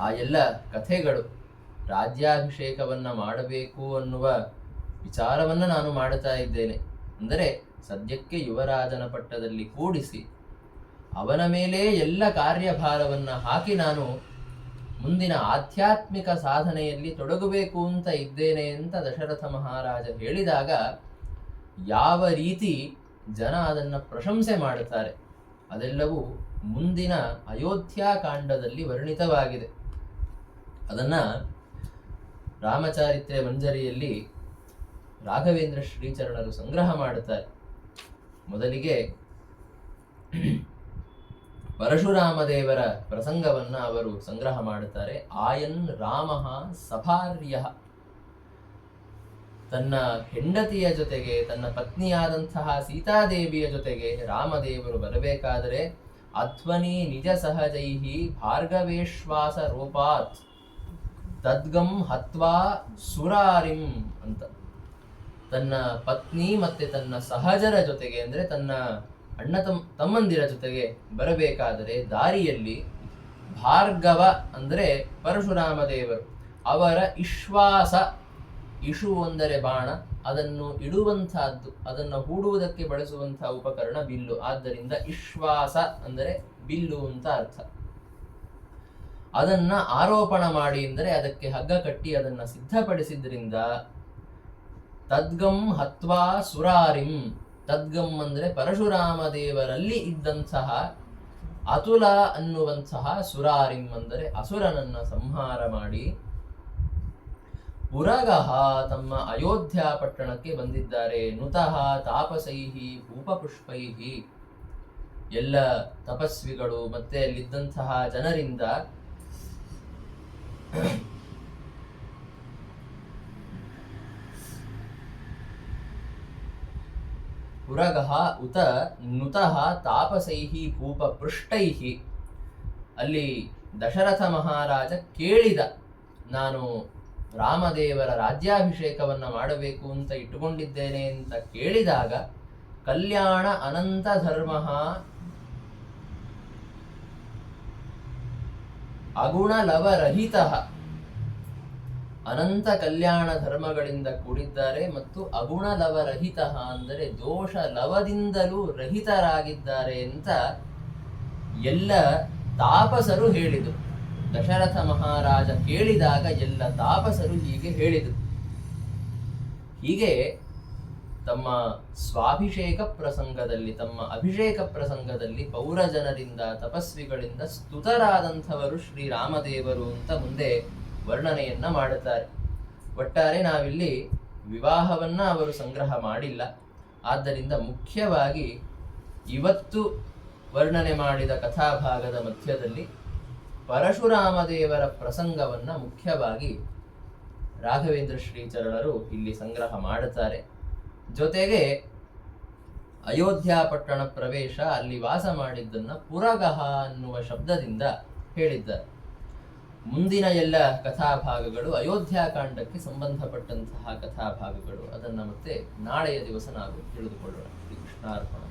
ಆ ಎಲ್ಲ ಕಥೆಗಳು ರಾಜ್ಯಾಭಿಷೇಕವನ್ನ ಮಾಡಬೇಕು ಅನ್ನುವ ವಿಚಾರವನ್ನ ನಾನು ಮಾಡುತ್ತಾ ಇದ್ದೇನೆ. ಅಂದರೆ ಸದ್ಯಕ್ಕೆ ಯುವರಾಜನ ಪಟ್ಟದಲ್ಲಿ ಕೂಡಿಸಿ ಅವನ ಮೇಲೆ ಎಲ್ಲ ಕಾರ್ಯಭಾರವನ್ನ ಹಾಕಿ ನಾನು ಮುಂದಿನ ಆಧ್ಯಾತ್ಮಿಕ ಸಾಧನೆಯಲ್ಲಿ ತೊಡಗಬೇಕು ಅಂತ ಇದ್ದೇನೆ ಅಂತ ದಶರಥ ಮಹಾರಾಜ ಹೇಳಿದಾಗ ಯಾವ ರೀತಿ ಜನ ಅದನ್ನ ಪ್ರಶಂಸೆ ಮಾಡುತ್ತಾರೆ ಅದೆಲ್ಲವೂ ಮುಂದಿನ ಅಯೋಧ್ಯಾಕಾಂಡದಲ್ಲಿ ವರ್ಣಿತವಾಗಿದೆ. ಅದನ್ನ ರಾಮಚಾರಿತ್ರ್ಯ ಮಂಜರಿಯಲ್ಲಿ ರಾಘವೇಂದ್ರ ಶ್ರೀಚರಣರು ಸಂಗ್ರಹ ಮಾಡುತ್ತಾರೆ. ಮೊದಲಿಗೆ ಪರಶುರಾಮ ದೇವರ ಪ್ರಸಂಗವನ್ನ ಅವರು ಸಂಗ್ರಹ ಮಾಡುತ್ತಾರೆ. ಆಯನ್ ರಾಮ ಸಭಾರ್ಯ, ತನ್ನ ಹೆಂಡತಿಯ ಜೊತೆಗೆ, ತನ್ನ ಪತ್ನಿಯಾದಂತಹ ಸೀತಾದೇವಿಯ ಜೊತೆಗೆ ರಾಮದೇವರು ಬರಬೇಕಾದರೆ ಅಧ್ವನಿ ನಿಜ ಸಹಜೈಹಿ ಭಾರ್ಗವೇಶ್ವಾಸ ರೂಪಾತ್ ತದ್ಗಂ ಹತ್ವಾ ಸುರಾರಿಂ ಅಂತ, ತನ್ನ ಪತ್ನಿ ಮತ್ತೆ ತನ್ನ ಸಹಜರ ಜೊತೆಗೆ ಅಂದ್ರೆ ತನ್ನ ಅಣ್ಣ ತಮ್ಮಂದಿರ ಜೊತೆಗೆ ಬರಬೇಕಾದರೆ ದಾರಿಯಲ್ಲಿ ಭಾರ್ಗವ ಅಂದ್ರೆ ಪರಶುರಾಮ ದೇವರು, ಅವರ ಇಶ್ವಾಸ, ಇಶು ಅಂದರೆ ಬಾಣ, ಅದನ್ನು ಇಡುವಂತಹದ್ದು, ಅದನ್ನು ಹೂಡುವುದಕ್ಕೆ ಬಳಸುವಂತಹ ಉಪಕರಣ ಬಿಲ್ಲು. ಆದ್ದರಿಂದ ಇಶ್ವಾಸ ಅಂದರೆ ಬಿಲ್ಲು ಅಂತ ಅರ್ಥ. ಅದನ್ನ ಆರೋಪಣ ಮಾಡಿ ಅಂದರೆ ಅದಕ್ಕೆ ಹಗ್ಗ ಕಟ್ಟಿ ಅದನ್ನ ಸಿದ್ಧಪಡಿಸಿದ್ರಿಂದ ತದ್ಗಂ ಹತ್ವಾ ಸುರಾರಿಂ, ತದ್ಗಂ ಅಂದರೆ ಪರಶುರಾಮ ದೇವರಲ್ಲಿ ಇದ್ದಂತಹ ಅತುಲ ಅನ್ನುವಂತಹ ಸುರಾರಿಂ ಅಂದರೆ ಅಸುರನನ್ನ ಸಂಹಾರ ಮಾಡಿ ಪುರಗಹ ತಮ್ಮ ಅಯೋಧ್ಯ ಪಟ್ಟಣಕ್ಕೆ ಬಂದಿದ್ದಾರೆ. ನುತಃ ತಾಪಸೈಹಿ ಭೂಪಪುಷ್ಪೈಹಿ, ಎಲ್ಲ ತಪಸ್ವಿಗಳು ಮತ್ತೆ ಅಲ್ಲಿದ್ದಂತಹ ಜನರಿಂದ ಪುರಗಹ ಉತ ನುತಃ ತಾಪಸೈಹಿ ಭೂಪಪೃಷ್ಟೈಹಿ, ಅಲ್ಲಿ ದಶರಥ ಮಹಾರಾಜ ಕೇಳಿದ, ನಾನು ರಾಮದೇವರ ರಾಜ್ಯಾಭಿಷೇಕವನ್ನ ಮಾಡಬೇಕು ಅಂತ ಇಟ್ಟುಕೊಂಡಿದ್ದೇನೆ ಅಂತ ಕೇಳಿದಾಗ ಕಲ್ಯಾಣ ಅನಂತ ಧರ್ಮ ಅಗುಣಲವರಹಿತ, ಅನಂತ ಕಲ್ಯಾಣ ಧರ್ಮಗಳಿಂದ ಕೂಡಿದ್ದಾರೆ ಮತ್ತು ಅಗುಣಲವರಹಿತ ಅಂದರೆ ದೋಷ ಲವದಿಂದಲೂ ರಹಿತರಾಗಿದ್ದಾರೆ ಅಂತ ಎಲ್ಲ ತಾಪಸರು ಹೇಳಿದರು. ದಶರಥ ಮಹಾರಾಜ ಕೇಳಿದಾಗ ಎಲ್ಲ ತಾಪಸರು ಹೀಗೆ ಹೇಳಿದರು. ಹೀಗೆ ತಮ್ಮ ಸ್ವಾಭಿಷೇಕ ಪ್ರಸಂಗದಲ್ಲಿ, ತಮ್ಮ ಅಭಿಷೇಕ ಪ್ರಸಂಗದಲ್ಲಿ ಪೌರಜನರಿಂದ, ತಪಸ್ವಿಗಳಿಂದ ಸ್ತುತರಾದಂಥವರು ಶ್ರೀರಾಮದೇವರು ಅಂತ ಮುಂದೆ ವರ್ಣನೆಯನ್ನ ಮಾಡುತ್ತಾರೆ. ಒಟ್ಟಾರೆ ನಾವಿಲ್ಲಿ ವಿವಾಹವನ್ನ ಅವರು ಸಂಗ್ರಹ ಮಾಡಿಲ್ಲ. ಆದ್ದರಿಂದ ಮುಖ್ಯವಾಗಿ ಇವತ್ತು ವರ್ಣನೆ ಮಾಡಿದ ಕಥಾಭಾಗದ ಮಧ್ಯದಲ್ಲಿ ಪರಶುರಾಮ ದೇವರ ಪ್ರಸಂಗವನ್ನ ಮುಖ್ಯವಾಗಿ ರಾಘವೇಂದ್ರ ಶ್ರೀಚರಣರು ಇಲ್ಲಿ ಸಂಗ್ರಹ ಮಾಡುತ್ತಾರೆ. ಜೊತೆಗೆ ಅಯೋಧ್ಯ ಪಟ್ಟಣ ಪ್ರವೇಶ, ಅಲ್ಲಿ ವಾಸ ಮಾಡಿದ್ದನ್ನ ಪುರಗಹ ಅನ್ನುವ ಶಬ್ದದಿಂದ ಹೇಳಿದ್ದಾರೆ. ಮುಂದಿನ ಎಲ್ಲ ಕಥಾಭಾಗಗಳು ಅಯೋಧ್ಯಾಕಾಂಡಕ್ಕೆ ಸಂಬಂಧಪಟ್ಟಂತಹ ಕಥಾಭಾಗಗಳು. ಅದನ್ನು ಮತ್ತೆ ನಾಳೆಯ ದಿವಸ ನಾವು ತಿಳಿದುಕೊಳ್ಳೋಣ. ಶ್ರೀ ಕೃಷ್ಣಾರ್ಪಣ.